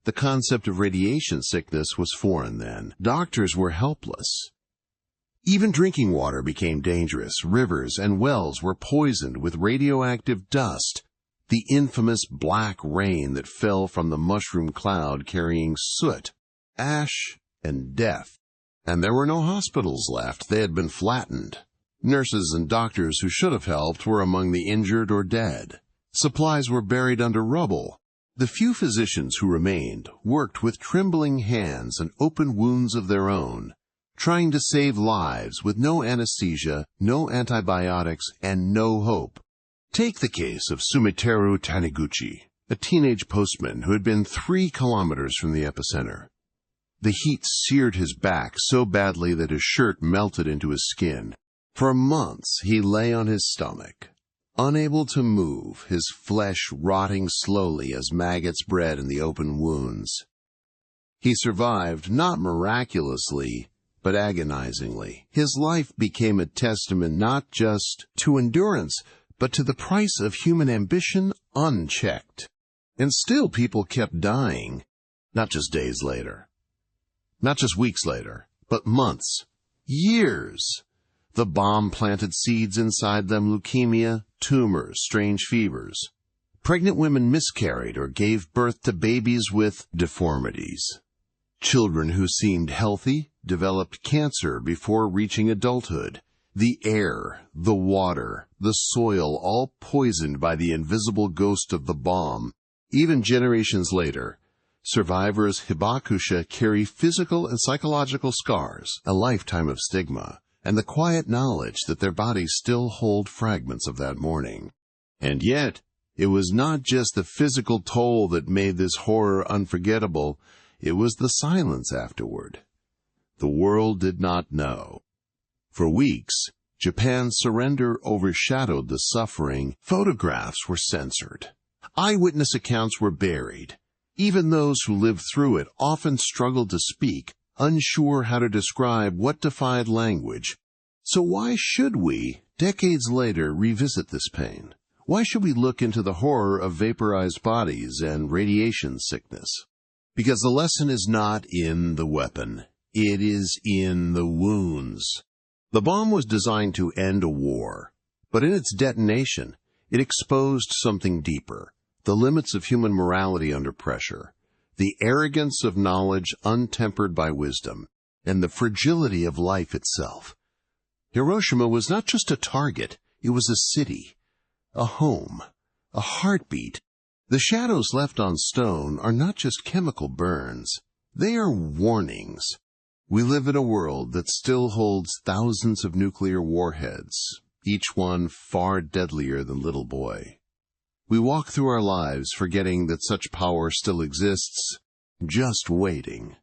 The concept of radiation sickness was foreign then. Doctors were helpless. Even drinking water became dangerous. Rivers and wells were poisoned with radioactive dust, the infamous black rain that fell from the mushroom cloud carrying soot, ash, and death. And there were no hospitals left. They had been flattened. Nurses and doctors who should have helped were among the injured or dead. Supplies were buried under rubble. The few physicians who remained worked with trembling hands and open wounds of their own, trying to save lives with no anesthesia, no antibiotics, and no hope. Take the case of Sumiteru Taniguchi, a teenage postman who had been 3 kilometers from the epicenter. The heat seared his back so badly that his shirt melted into his skin. For months he lay on his stomach, unable to move, his flesh rotting slowly as maggots bred in the open wounds. He survived, not miraculously, but agonizingly. His life became a testament not just to endurance, but to the price of human ambition unchecked. And still people kept dying, not just days later, not just weeks later, but months, years. The bomb planted seeds inside them: leukemia, tumors, strange fevers. Pregnant women miscarried or gave birth to babies with deformities. Children who seemed healthy developed cancer before reaching adulthood. The air, the water, the soil, all poisoned by the invisible ghost of the bomb. Even generations later, survivors Hibakusha carry physical and psychological scars, a lifetime of stigma, and the quiet knowledge that their bodies still hold fragments of that morning. And yet, it was not just the physical toll that made this horror unforgettable, it was the silence afterward. The world did not know. For weeks, Japan's surrender overshadowed the suffering. Photographs were censored. Eyewitness accounts were buried. Even those who lived through it often struggled to speak, unsure how to describe what defied language. So why should we, decades later, revisit this pain? Why should we look into the horror of vaporized bodies and radiation sickness? Because the lesson is not in the weapon. It is in the wounds. The bomb was designed to end a war, but in its detonation, it exposed something deeper: the limits of human morality under pressure, the arrogance of knowledge untempered by wisdom, and the fragility of life itself. Hiroshima was not just a target, it was a city, a home, a heartbeat. The shadows left on stone are not just chemical burns, they are warnings. We live in a world that still holds thousands of nuclear warheads, each one far deadlier than Little Boy. We walk through our lives forgetting that such power still exists, just waiting.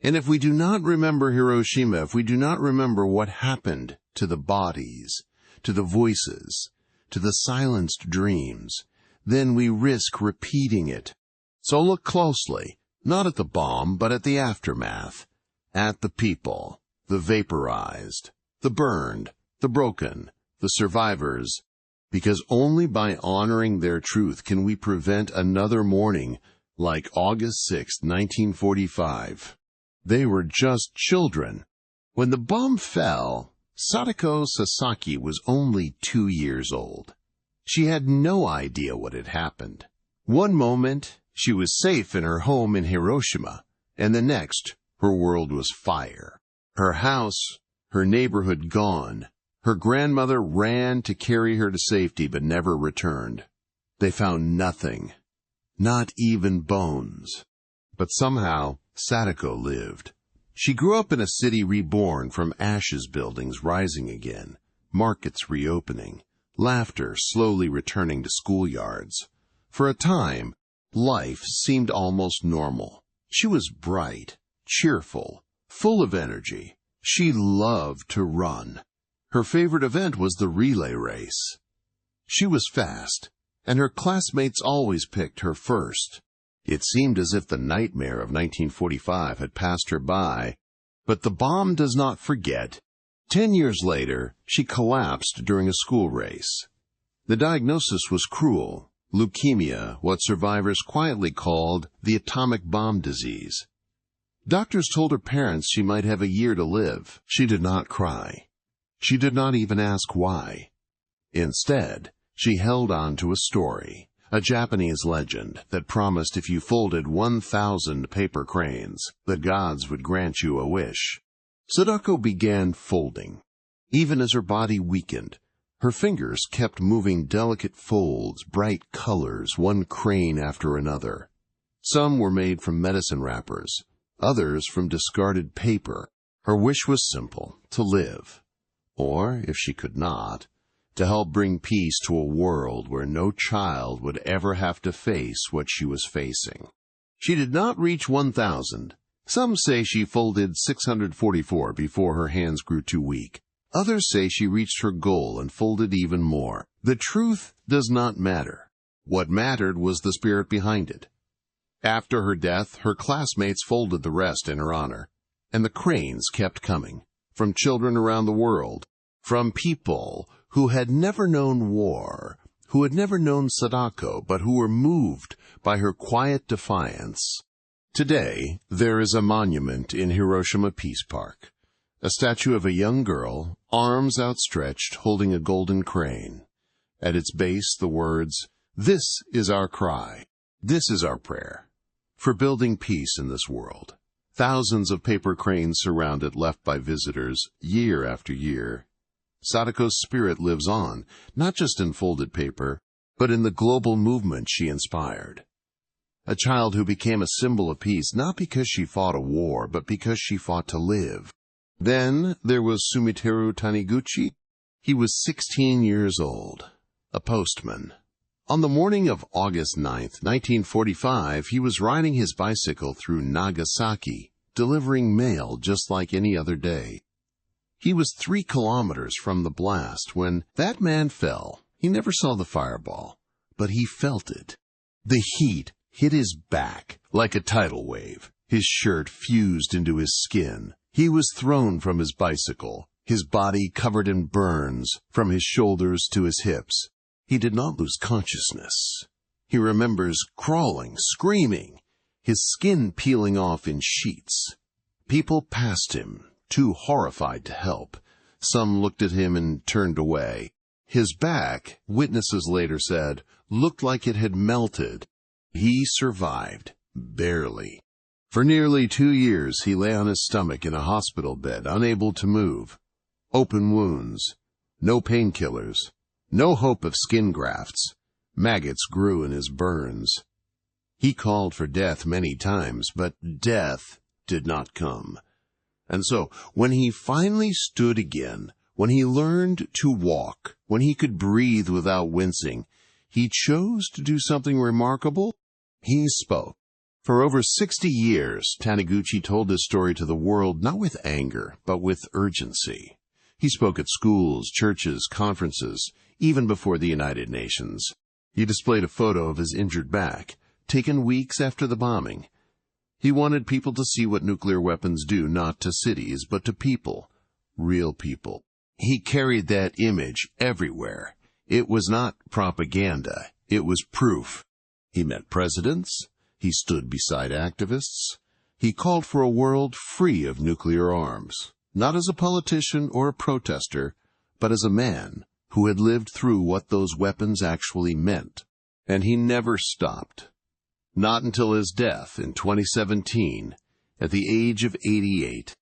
And if we do not remember Hiroshima, if we do not remember what happened to the bodies, to the voices, to the silenced dreams, then we risk repeating it. So look closely, not at the bomb, but at the aftermath, at the people, the vaporized, the burned, the broken, the survivors, because only by honoring their truth can we prevent another morning like August 6, 1945. They were just children. When the bomb fell, Sadako Sasaki was only 2 years old. She had no idea what had happened. One moment, she was safe in her home in Hiroshima, and the next, her world was fire. Her house, her neighborhood gone. Her grandmother ran to carry her to safety but never returned. They found nothing, not even bones. But somehow, Sadako lived. She grew up in a city reborn from ashes, buildings rising again, markets reopening, laughter slowly returning to schoolyards. For a time, life seemed almost normal. She was bright, cheerful, full of energy. She loved to run. Her favorite event was the relay race. She was fast, and her classmates always picked her first. It seemed as if the nightmare of 1945 had passed her by. But the bomb does not forget. 10 years later, she collapsed during a school race. The diagnosis was cruel: leukemia, what survivors quietly called the atomic bomb disease. Doctors told her parents she might have a year to live. She did not cry. She did not even ask why. Instead, she held on to a story, a Japanese legend that promised if you folded 1,000 paper cranes, the gods would grant you a wish. Sadako began folding. Even as her body weakened, her fingers kept moving delicate folds, bright colors, one crane after another. Some were made from medicine wrappers, others from discarded paper. Her wish was simple: to live. Or, if she could not, to help bring peace to a world where no child would ever have to face what she was facing. She did not reach 1,000. Some say she folded 644 before her hands grew too weak. Others say she reached her goal and folded even more. The truth does not matter. What mattered was the spirit behind it. After her death, her classmates folded the rest in her honor, and the cranes kept coming, from children around the world, from people who had never known war, who had never known Sadako, but who were moved by her quiet defiance. Today, there is a monument in Hiroshima Peace Park, A statue of a young girl, arms outstretched, holding a golden crane. At its base, the words, "This is our cry. This is our prayer. For building peace in this world." Thousands of paper cranes surround it, left by visitors, year after year. Sadako's spirit lives on, not just in folded paper, but in the global movement she inspired. A child who became a symbol of peace, not because she fought a war, but because she fought to live. Then there was Sumiteru Taniguchi. He was 16 years old, a postman. On the morning of August 9th, 1945, he was riding his bicycle through Nagasaki, delivering mail just like any other day. He was 3 kilometers from the blast when that man fell. He never saw the fireball, but he felt it. The heat hit his back like a tidal wave. His shirt fused into his skin. He was thrown from his bicycle, his body covered in burns from his shoulders to his hips. He did not lose consciousness. He remembers crawling, screaming, his skin peeling off in sheets. People passed him, too horrified to help. Some looked at him and turned away. His back, witnesses later said, looked like it had melted. He survived, barely. For nearly 2 years, he lay on his stomach in a hospital bed, unable to move. Open wounds, no painkillers, no hope of skin grafts. Maggots grew in his burns. He called for death many times, but death did not come. And so, when he finally stood again, when he learned to walk, when he could breathe without wincing, he chose to do something remarkable. He spoke. For over 60 years, Taniguchi told his story to the world not with anger, but with urgency. He spoke at schools, churches, conferences, even before the United Nations. He displayed a photo of his injured back, taken weeks after the bombing. He wanted people to see what nuclear weapons do, not to cities, but to people, real people. He carried that image everywhere. It was not propaganda. It was proof. He met presidents. He stood beside activists. He called for a world free of nuclear arms, not as a politician or a protester, but as a man who had lived through what those weapons actually meant. And he never stopped. Not until his death in 2017, at the age of 88.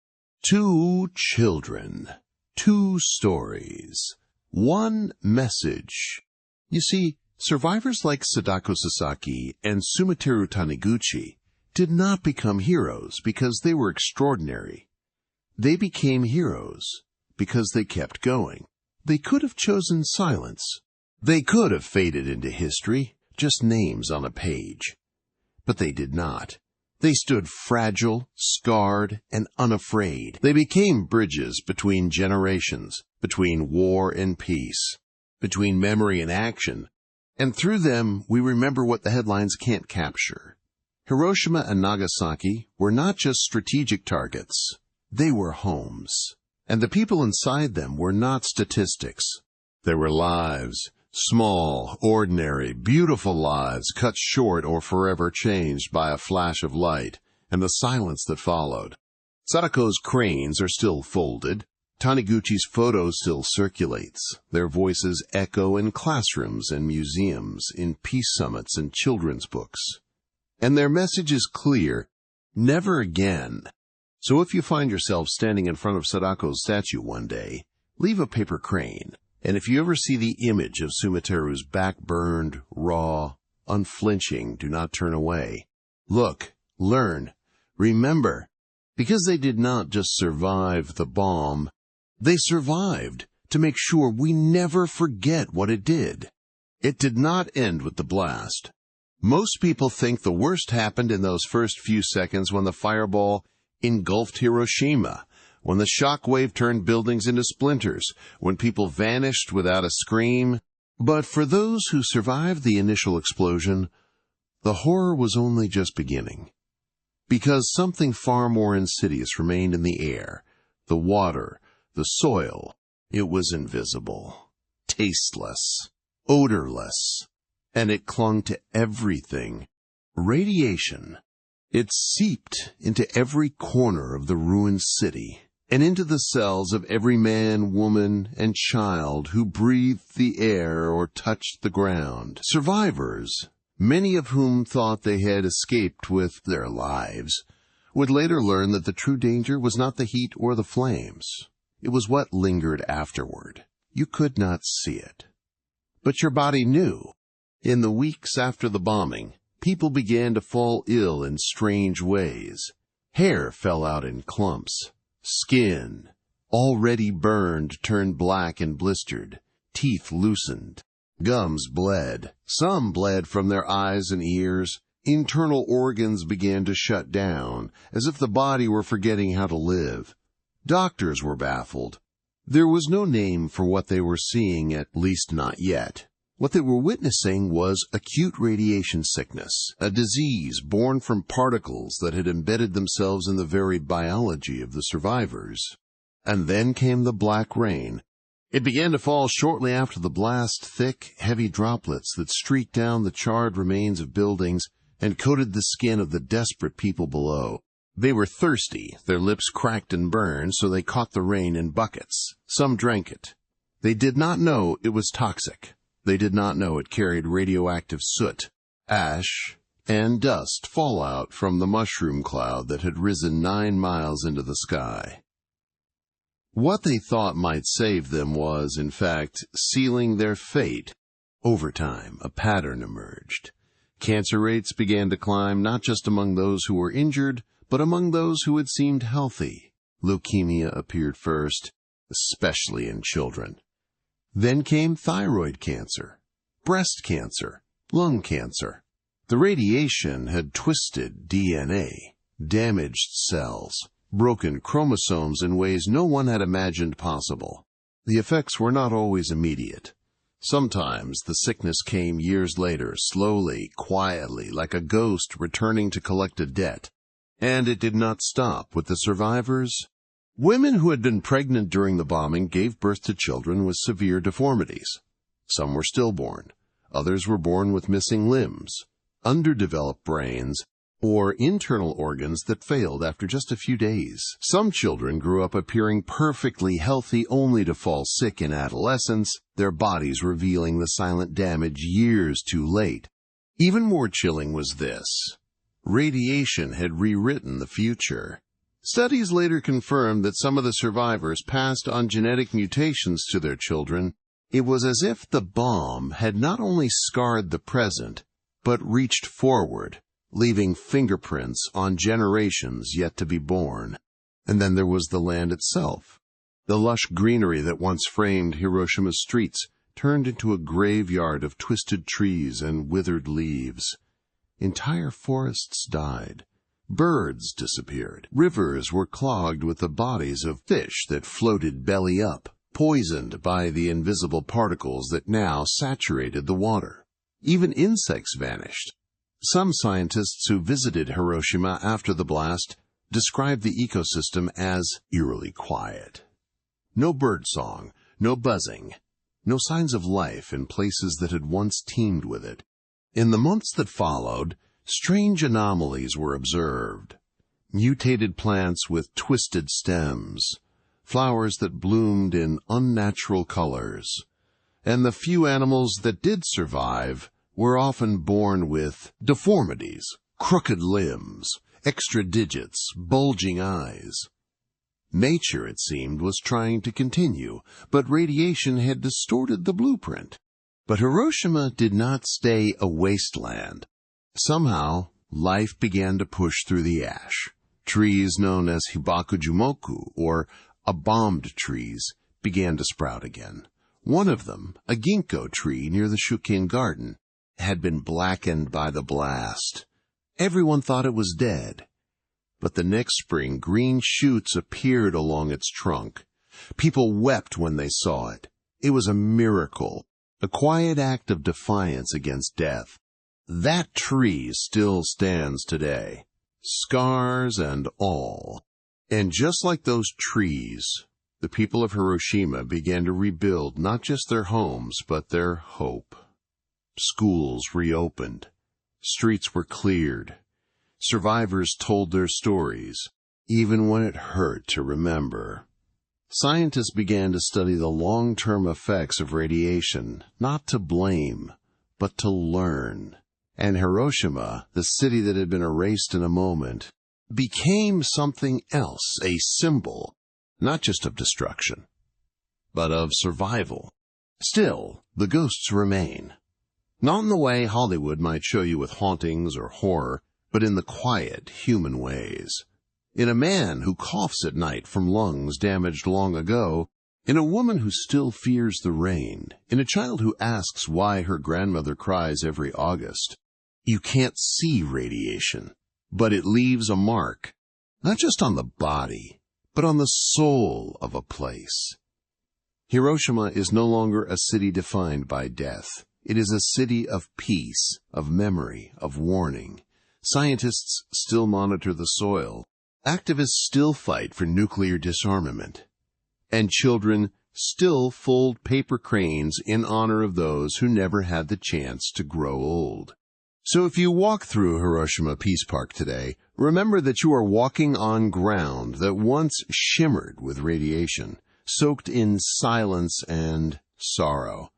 2 children, 2 stories, 1 message. You see, survivors like Sadako Sasaki and Sumiteru Taniguchi did not become heroes because they were extraordinary. They became heroes because they kept going. They could have chosen silence. They could have faded into history, just names on a page. But they did not. They stood fragile, scarred, and unafraid. They became bridges between generations, between war and peace, between memory and action. And through them, we remember what the headlines can't capture. Hiroshima and Nagasaki were not just strategic targets. They were homes. And the people inside them were not statistics. They were lives, small, ordinary, beautiful lives cut short or forever changed by a flash of light and the silence that followed. Sadako's cranes are still folded. Taniguchi's photo still circulates. Their voices echo in classrooms and museums, in peace summits and children's books. And their message is clear: never again. So if you find yourself standing in front of Sadako's statue one day, leave a paper crane. And if you ever see the image of Sumiteru's back burned, raw, unflinching, do not turn away. Look, learn, remember, because they did not just survive the bomb, they survived to make sure we never forget what it did. It did not end with the blast. Most people think the worst happened in those first few seconds when the fireball engulfed Hiroshima, when the shock wave turned buildings into splinters, when people vanished without a scream. But for those who survived the initial explosion, the horror was only just beginning. Because something far more insidious remained in the air, the water, the soil. It was invisible, tasteless, odorless, and it clung to everything. Radiation. It seeped into every corner of the ruined city, and into the cells of every man, woman, and child who breathed the air or touched the ground. Survivors, many of whom thought they had escaped with their lives, would later learn that the true danger was not the heat or the flames. It was what lingered afterward. You could not see it, but your body knew. In the weeks after the bombing, people began to fall ill in strange ways. Hair fell out in clumps. Skin, already burned, turned black and blistered. Teeth loosened. Gums bled. Some bled from their eyes and ears. Internal organs began to shut down, as if the body were forgetting how to live. Doctors were baffled. There was no name for what they were seeing, at least not yet. What they were witnessing was acute radiation sickness, a disease born from particles that had embedded themselves in the very biology of the survivors. And then came the black rain. It began to fall shortly after the blast, thick, heavy droplets that streaked down the charred remains of buildings and coated the skin of the desperate people below. They were thirsty, their lips cracked and burned, so they caught the rain in buckets. Some drank it. They did not know it was toxic. They did not know it carried radioactive soot, ash, and dust fallout from the mushroom cloud that had risen 9 miles into the sky. What they thought might save them was, in fact, sealing their fate. Over time, a pattern emerged. Cancer rates began to climb not just among those who were injured, but among those who had seemed healthy. Leukemia appeared first, especially in children. Then came thyroid cancer, breast cancer, lung cancer. The radiation had twisted DNA, damaged cells, broken chromosomes in ways no one had imagined possible. The effects were not always immediate. Sometimes the sickness came years later, slowly, quietly, like a ghost returning to collect a debt. And it did not stop with the survivors. Women who had been pregnant during the bombing gave birth to children with severe deformities. Some were stillborn. Others were born with missing limbs, underdeveloped brains, or internal organs that failed after just a few days. Some children grew up appearing perfectly healthy only to fall sick in adolescence, their bodies revealing the silent damage years too late. Even more chilling was this. Radiation had rewritten the future. Studies later confirmed that some of the survivors passed on genetic mutations to their children. It was as if the bomb had not only scarred the present, but reached forward, leaving fingerprints on generations yet to be born. And then there was the land itself. The lush greenery that once framed Hiroshima's streets turned into a graveyard of twisted trees and withered leaves. Entire forests died. Birds disappeared. Rivers were clogged with the bodies of fish that floated belly up, poisoned by the invisible particles that now saturated the water. Even insects vanished. Some scientists who visited Hiroshima after the blast described the ecosystem as eerily quiet. No birdsong, no buzzing, no signs of life in places that had once teemed with it. In the months that followed, strange anomalies were observed. Mutated plants with twisted stems, flowers that bloomed in unnatural colors, and the few animals that did survive were often born with deformities, crooked limbs, extra digits, bulging eyes. Nature, it seemed, was trying to continue, but radiation had distorted the blueprint. But Hiroshima did not stay a wasteland. Somehow, life began to push through the ash. Trees known as hibakujumoku, or abombed trees, began to sprout again. One of them, a ginkgo tree near the Shukin garden, had been blackened by the blast. Everyone thought it was dead. But the next spring, green shoots appeared along its trunk. People wept when they saw it. It was a miracle, a quiet act of defiance against death. That tree still stands today, scars and all. And just like those trees, the people of Hiroshima began to rebuild not just their homes, but their hope. Schools reopened. Streets were cleared. Survivors told their stories. even when it hurt to remember. Scientists began to study the long-term effects of radiation, not to blame, but to learn. And Hiroshima, the city that had been erased in a moment, became something else, a symbol, not just of destruction, but of survival. Still, the ghosts remain. Not in the way Hollywood might show you with hauntings or horror, but in the quiet, human ways. In a man who coughs at night from lungs damaged long ago, in a woman who still fears the rain, in a child who asks why her grandmother cries every August. You can't see radiation, but it leaves a mark, not just on the body, but on the soul of a place. Hiroshima is no longer a city defined by death. It is a city of peace, of memory, of warning. Scientists still monitor the soil. Activists still fight for nuclear disarmament. And children still fold paper cranes in honor of those who never had the chance to grow old. So if you walk through Hiroshima Peace Park today, remember that you are walking on ground that once shimmered with radiation, soaked in silence and sorrow.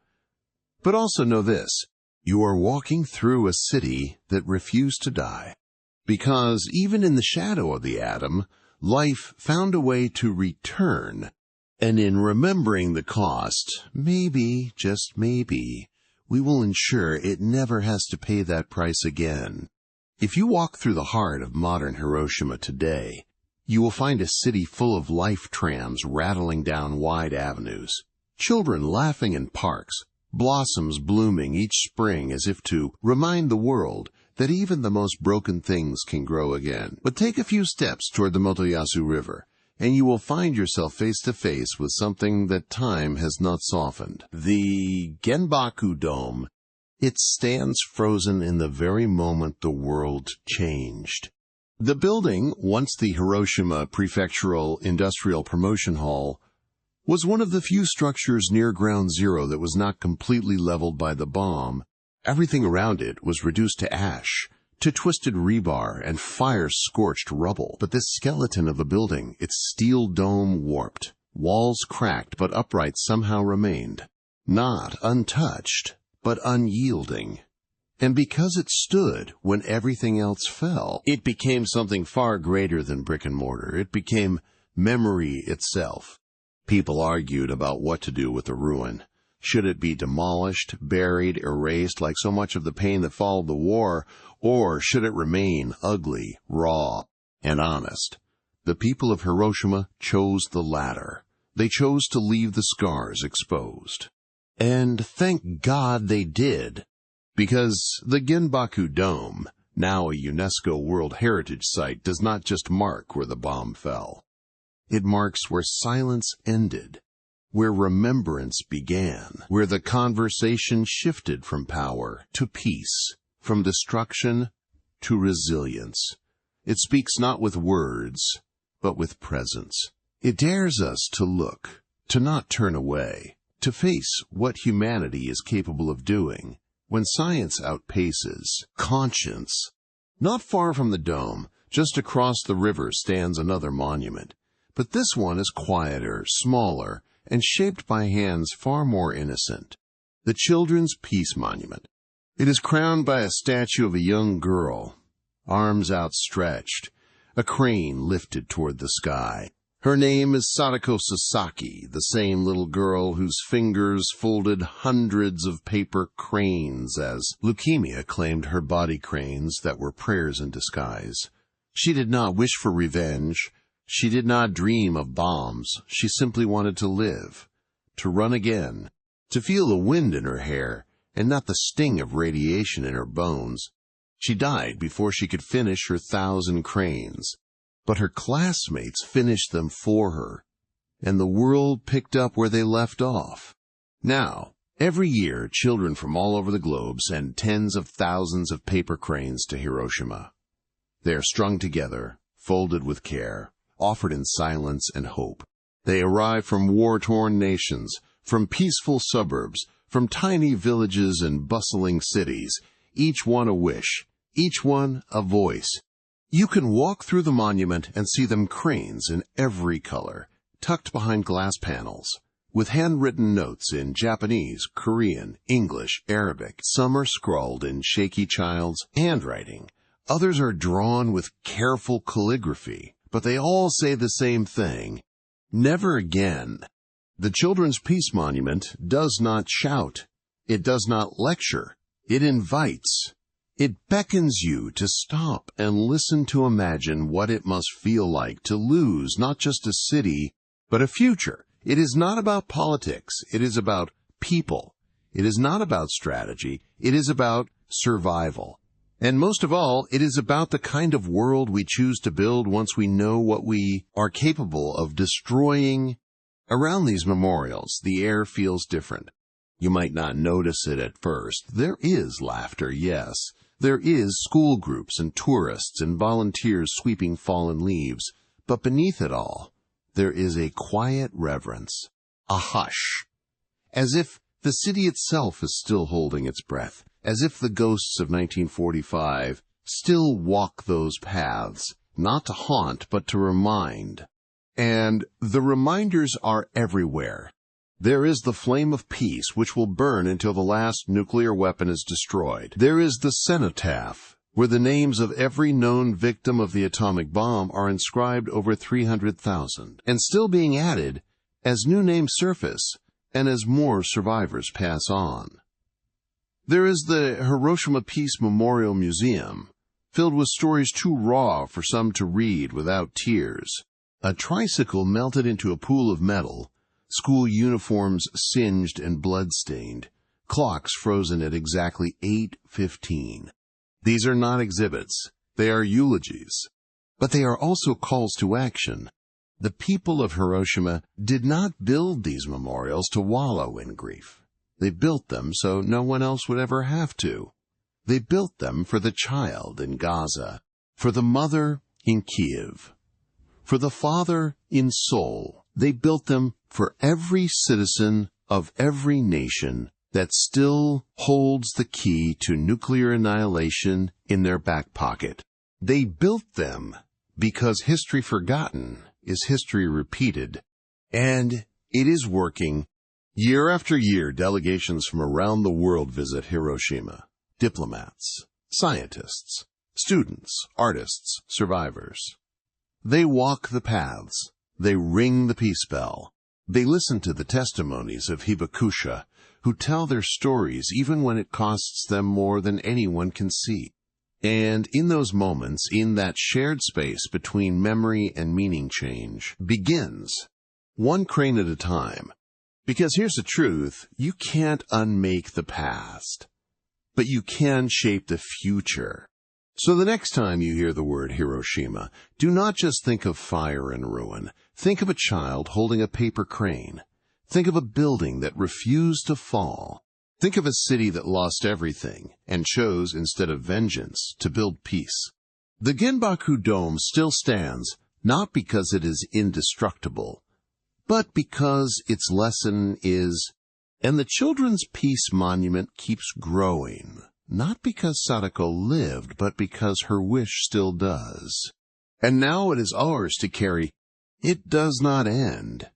But also know this, you are walking through a city that refused to die. Because even in the shadow of the atom, life found a way to return. And in remembering the cost, maybe, just maybe, we will ensure it never has to pay that price again. If you walk through the heart of modern Hiroshima today, you will find a city full of life trams rattling down wide avenues, children laughing in parks, blossoms blooming each spring as if to remind the world that even the most broken things can grow again. But take a few steps toward the Motoyasu River, and you will find yourself face to face with something that time has not softened. The Genbaku Dome. It stands frozen in the very moment the world changed. The building, once the Hiroshima Prefectural Industrial Promotion Hall, was one of the few structures near Ground Zero that was not completely leveled by the bomb. Everything around it was reduced to ash, to twisted rebar and fire-scorched rubble. But this skeleton of a building, its steel dome warped, walls cracked but upright somehow remained, not untouched, but unyielding. And because it stood when everything else fell, it became something far greater than brick and mortar. It became memory itself. People argued about what to do with the ruin. Should it be demolished, buried, erased like so much of the pain that followed the war, or should it remain ugly, raw, and honest? The people of Hiroshima chose the latter. They chose to leave the scars exposed. And thank God they did, because the Genbaku Dome, now a UNESCO World Heritage Site, does not just mark where the bomb fell. It marks where silence ended, where remembrance began, where the conversation shifted from power to peace, from destruction to resilience. It speaks not with words, but with presence. It dares us to look, to not turn away, to face what humanity is capable of doing when science outpaces conscience. Not far from the dome, just across the river, stands another monument. But this one is quieter, smaller, and shaped by hands far more innocent. The Children's Peace Monument. It is crowned by a statue of a young girl, arms outstretched, a crane lifted toward the sky. Her name is Sadako Sasaki, the same little girl whose fingers folded hundreds of paper cranes as leukemia claimed her body cranes that were prayers in disguise. She did not wish for revenge. She did not dream of bombs. She simply wanted to live, to run again, to feel the wind in her hair and not the sting of radiation in her bones. She died before she could finish her 1,000 cranes, but her classmates finished them for her, and the world picked up where they left off. Now, every year, children from all over the globe send tens of thousands of paper cranes to Hiroshima. They are strung together, folded with care, offered in silence and hope. They arrive from war-torn nations, from peaceful suburbs, from tiny villages and bustling cities, each one a wish, each one a voice, You can walk through the monument and see them cranes in every color, tucked behind glass panels, with handwritten notes in Japanese, Korean, English, Arabic. Some are scrawled in shaky child's handwriting. Others are drawn with careful calligraphy, but they all say the same thing: never again. The Children's Peace Monument does not shout. It does not lecture. It invites. It beckons you to stop and listen, to imagine what it must feel like to lose not just a city, but a future. It is not about politics. It is about people. It is not about strategy. It is about survival. And most of all, it is about the kind of world we choose to build once we know what we are capable of destroying. Around these memorials, the air feels different. You might not notice it at first. There is laughter, yes. There is school groups and tourists and volunteers sweeping fallen leaves. But beneath it all, there is a quiet reverence, a hush, as if the city itself is still holding its breath, as if the ghosts of 1945 still walk those paths, not to haunt, but to remind. And the reminders are everywhere. There is the flame of peace, which will burn until the last nuclear weapon is destroyed. There is the cenotaph, where the names of every known victim of the atomic bomb are inscribed, over 300,000, and still being added as new names surface and as more survivors pass on. There is the Hiroshima Peace Memorial Museum, filled with stories too raw for some to read without tears. A tricycle melted into a pool of metal, school uniforms singed and blood-stained, clocks frozen at exactly 8:15. These are not exhibits. They are eulogies. But they are also calls to action. The people of Hiroshima did not build these memorials to wallow in grief. They built them so no one else would ever have to. They built them for the child in Gaza, for the mother in Kiev, for the father in Seoul. They built them for every citizen of every nation that still holds the key to nuclear annihilation in their back pocket. They built them because history forgotten is history repeated. And it is working. Year after year, delegations from around the world visit Hiroshima. Diplomats, scientists, students, artists, survivors. They walk the paths. They ring the peace bell. They listen to the testimonies of hibakusha, who tell their stories even when it costs them more than anyone can see. And in those moments, in that shared space between memory and meaning change, begins, one crane at a time. Because here's the truth, you can't unmake the past, but you can shape the future. So the next time you hear the word Hiroshima, do not just think of fire and ruin. Think of a child holding a paper crane. Think of a building that refused to fall. Think of a city that lost everything and chose, instead of vengeance, to build peace. The Genbaku Dome still stands, not because it is indestructible, but because its lesson is, and the Children's Peace Monument keeps growing, not because Sadako lived, but because her wish still does. And now it is ours to carry. It does not end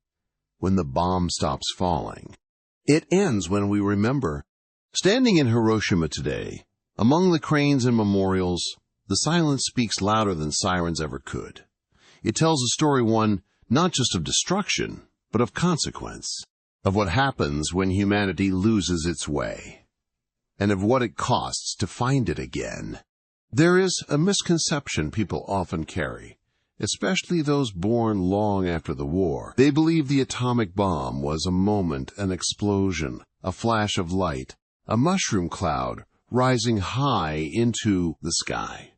when the bomb stops falling. It ends when we remember. Standing in Hiroshima today, among the cranes and memorials, the silence speaks louder than sirens ever could. It tells a story, one not just of destruction, but of consequence, of what happens when humanity loses its way, and of what it costs to find it again. There is a misconception people often carry, especially those born long after the war. They believe the atomic bomb was a moment, an explosion, a flash of light, a mushroom cloud rising high into the sky.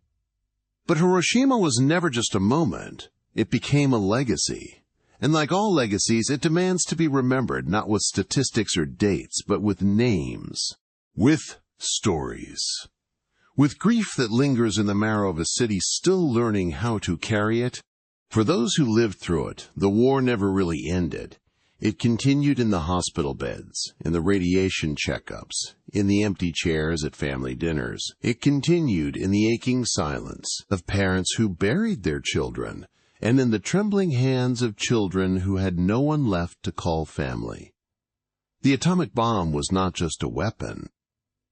But Hiroshima was never just a moment. It became a legacy. And like all legacies, it demands to be remembered, not with statistics or dates, but with names, with stories, with grief that lingers in the marrow of a city still learning how to carry it. For those who lived through it, the war never really ended. It continued in the hospital beds, in the radiation checkups, in the empty chairs at family dinners. It continued in the aching silence of parents who buried their children, and in the trembling hands of children who had no one left to call family. The atomic bomb was not just a weapon.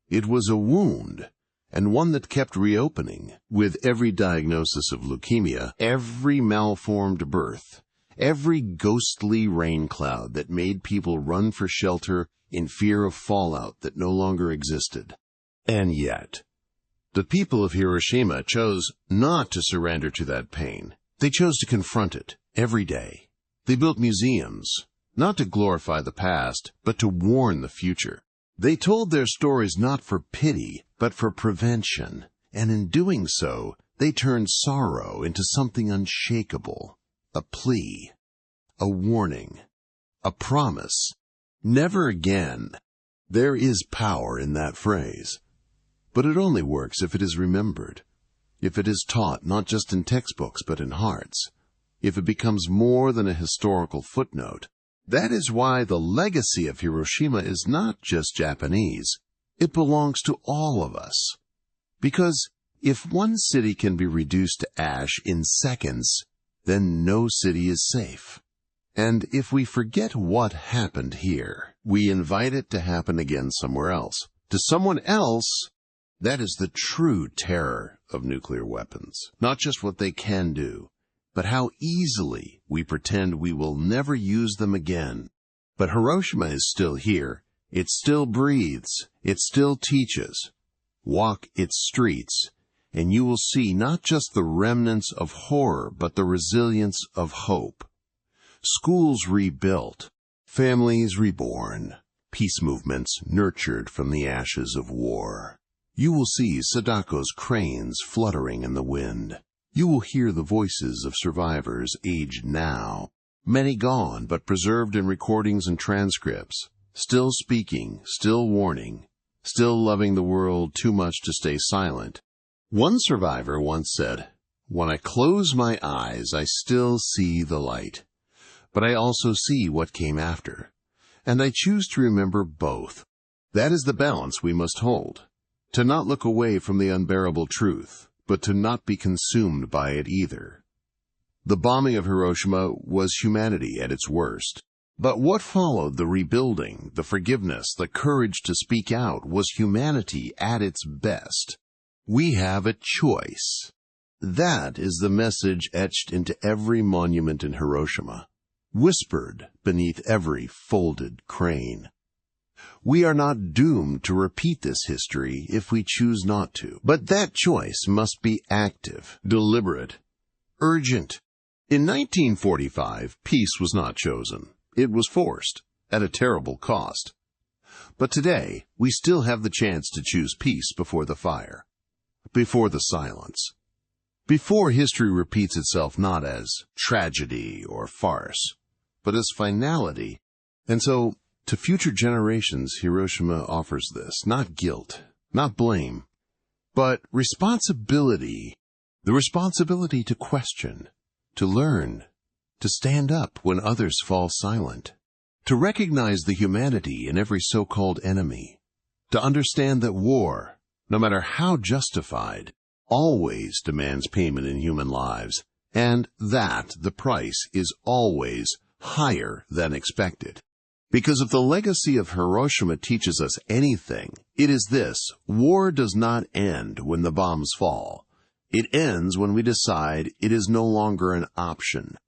It was a wound, and one that kept reopening with every diagnosis of leukemia, every malformed birth, every ghostly rain cloud that made people run for shelter in fear of fallout that no longer existed. And yet, the people of Hiroshima chose not to surrender to that pain. They chose to confront it every day. They built museums, not to glorify the past, but to warn the future. They told their stories not for pity, but for prevention, and in doing so, they turned sorrow into something unshakable, a plea, a warning, a promise. Never again. There is power in that phrase, but it only works if it is remembered, if it is taught not just in textbooks but in hearts, if it becomes more than a historical footnote. That is why the legacy of Hiroshima is not just Japanese. It belongs to all of us. Because if one city can be reduced to ash in seconds, then no city is safe. And if we forget what happened here, we invite it to happen again somewhere else. To someone else, that is the true terror of nuclear weapons. Not just what they can do, but how easily we pretend we will never use them again. But Hiroshima is still here. It still breathes. It still teaches. Walk its streets, and you will see not just the remnants of horror, but the resilience of hope. Schools rebuilt, families reborn, peace movements nurtured from the ashes of war. You will see Sadako's cranes fluttering in the wind. You will hear the voices of survivors aged now, many gone but preserved in recordings and transcripts, still speaking, still warning, still loving the world too much to stay silent. One survivor once said, "When I close my eyes, I still see the light, but I also see what came after, and I choose to remember both." That is the balance we must hold, to not look away from the unbearable truth, but to not be consumed by it either. The bombing of Hiroshima was humanity at its worst. But what followed, the rebuilding, the forgiveness, the courage to speak out, was humanity at its best. We have a choice. That is the message etched into every monument in Hiroshima, whispered beneath every folded crane. We are not doomed to repeat this history if we choose not to. But that choice must be active, deliberate, urgent. In 1945, peace was not chosen. It was forced, at a terrible cost. But today, we still have the chance to choose peace before the fire, before the silence, before history repeats itself not as tragedy or farce, but as finality. And so, to future generations, Hiroshima offers this, not guilt, not blame, but responsibility. The responsibility to question, to learn, to stand up when others fall silent, to recognize the humanity in every so-called enemy, to understand that war, no matter how justified, always demands payment in human lives, and that the price is always higher than expected. Because if the legacy of Hiroshima teaches us anything, it is this: war does not end when the bombs fall. It ends when we decide it is no longer an option.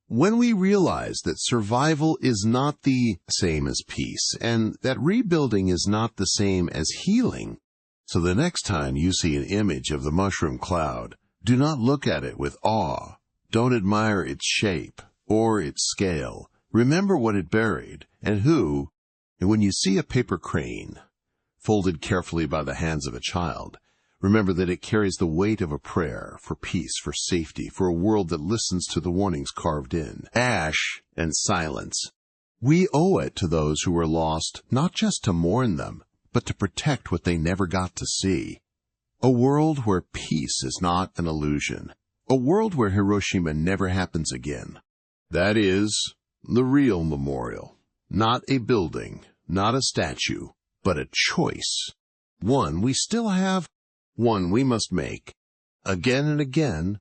When we realize that survival is not the same as peace, and that rebuilding is not the same as healing, so the next time you see an image of the mushroom cloud, do not look at it with awe. Don't admire its shape or its scale. Remember what it buried and who. And when you see a paper crane folded carefully by the hands of a child, remember that it carries the weight of a prayer for peace, for safety, for a world that listens to the warnings carved in ash and silence. We owe it to those who were lost, not just to mourn them, but to protect what they never got to see. A world where peace is not an illusion. A world where Hiroshima never happens again. That is The real memorial. Not a building, not a statue, but a choice. One we still have, one we must make. Again and again,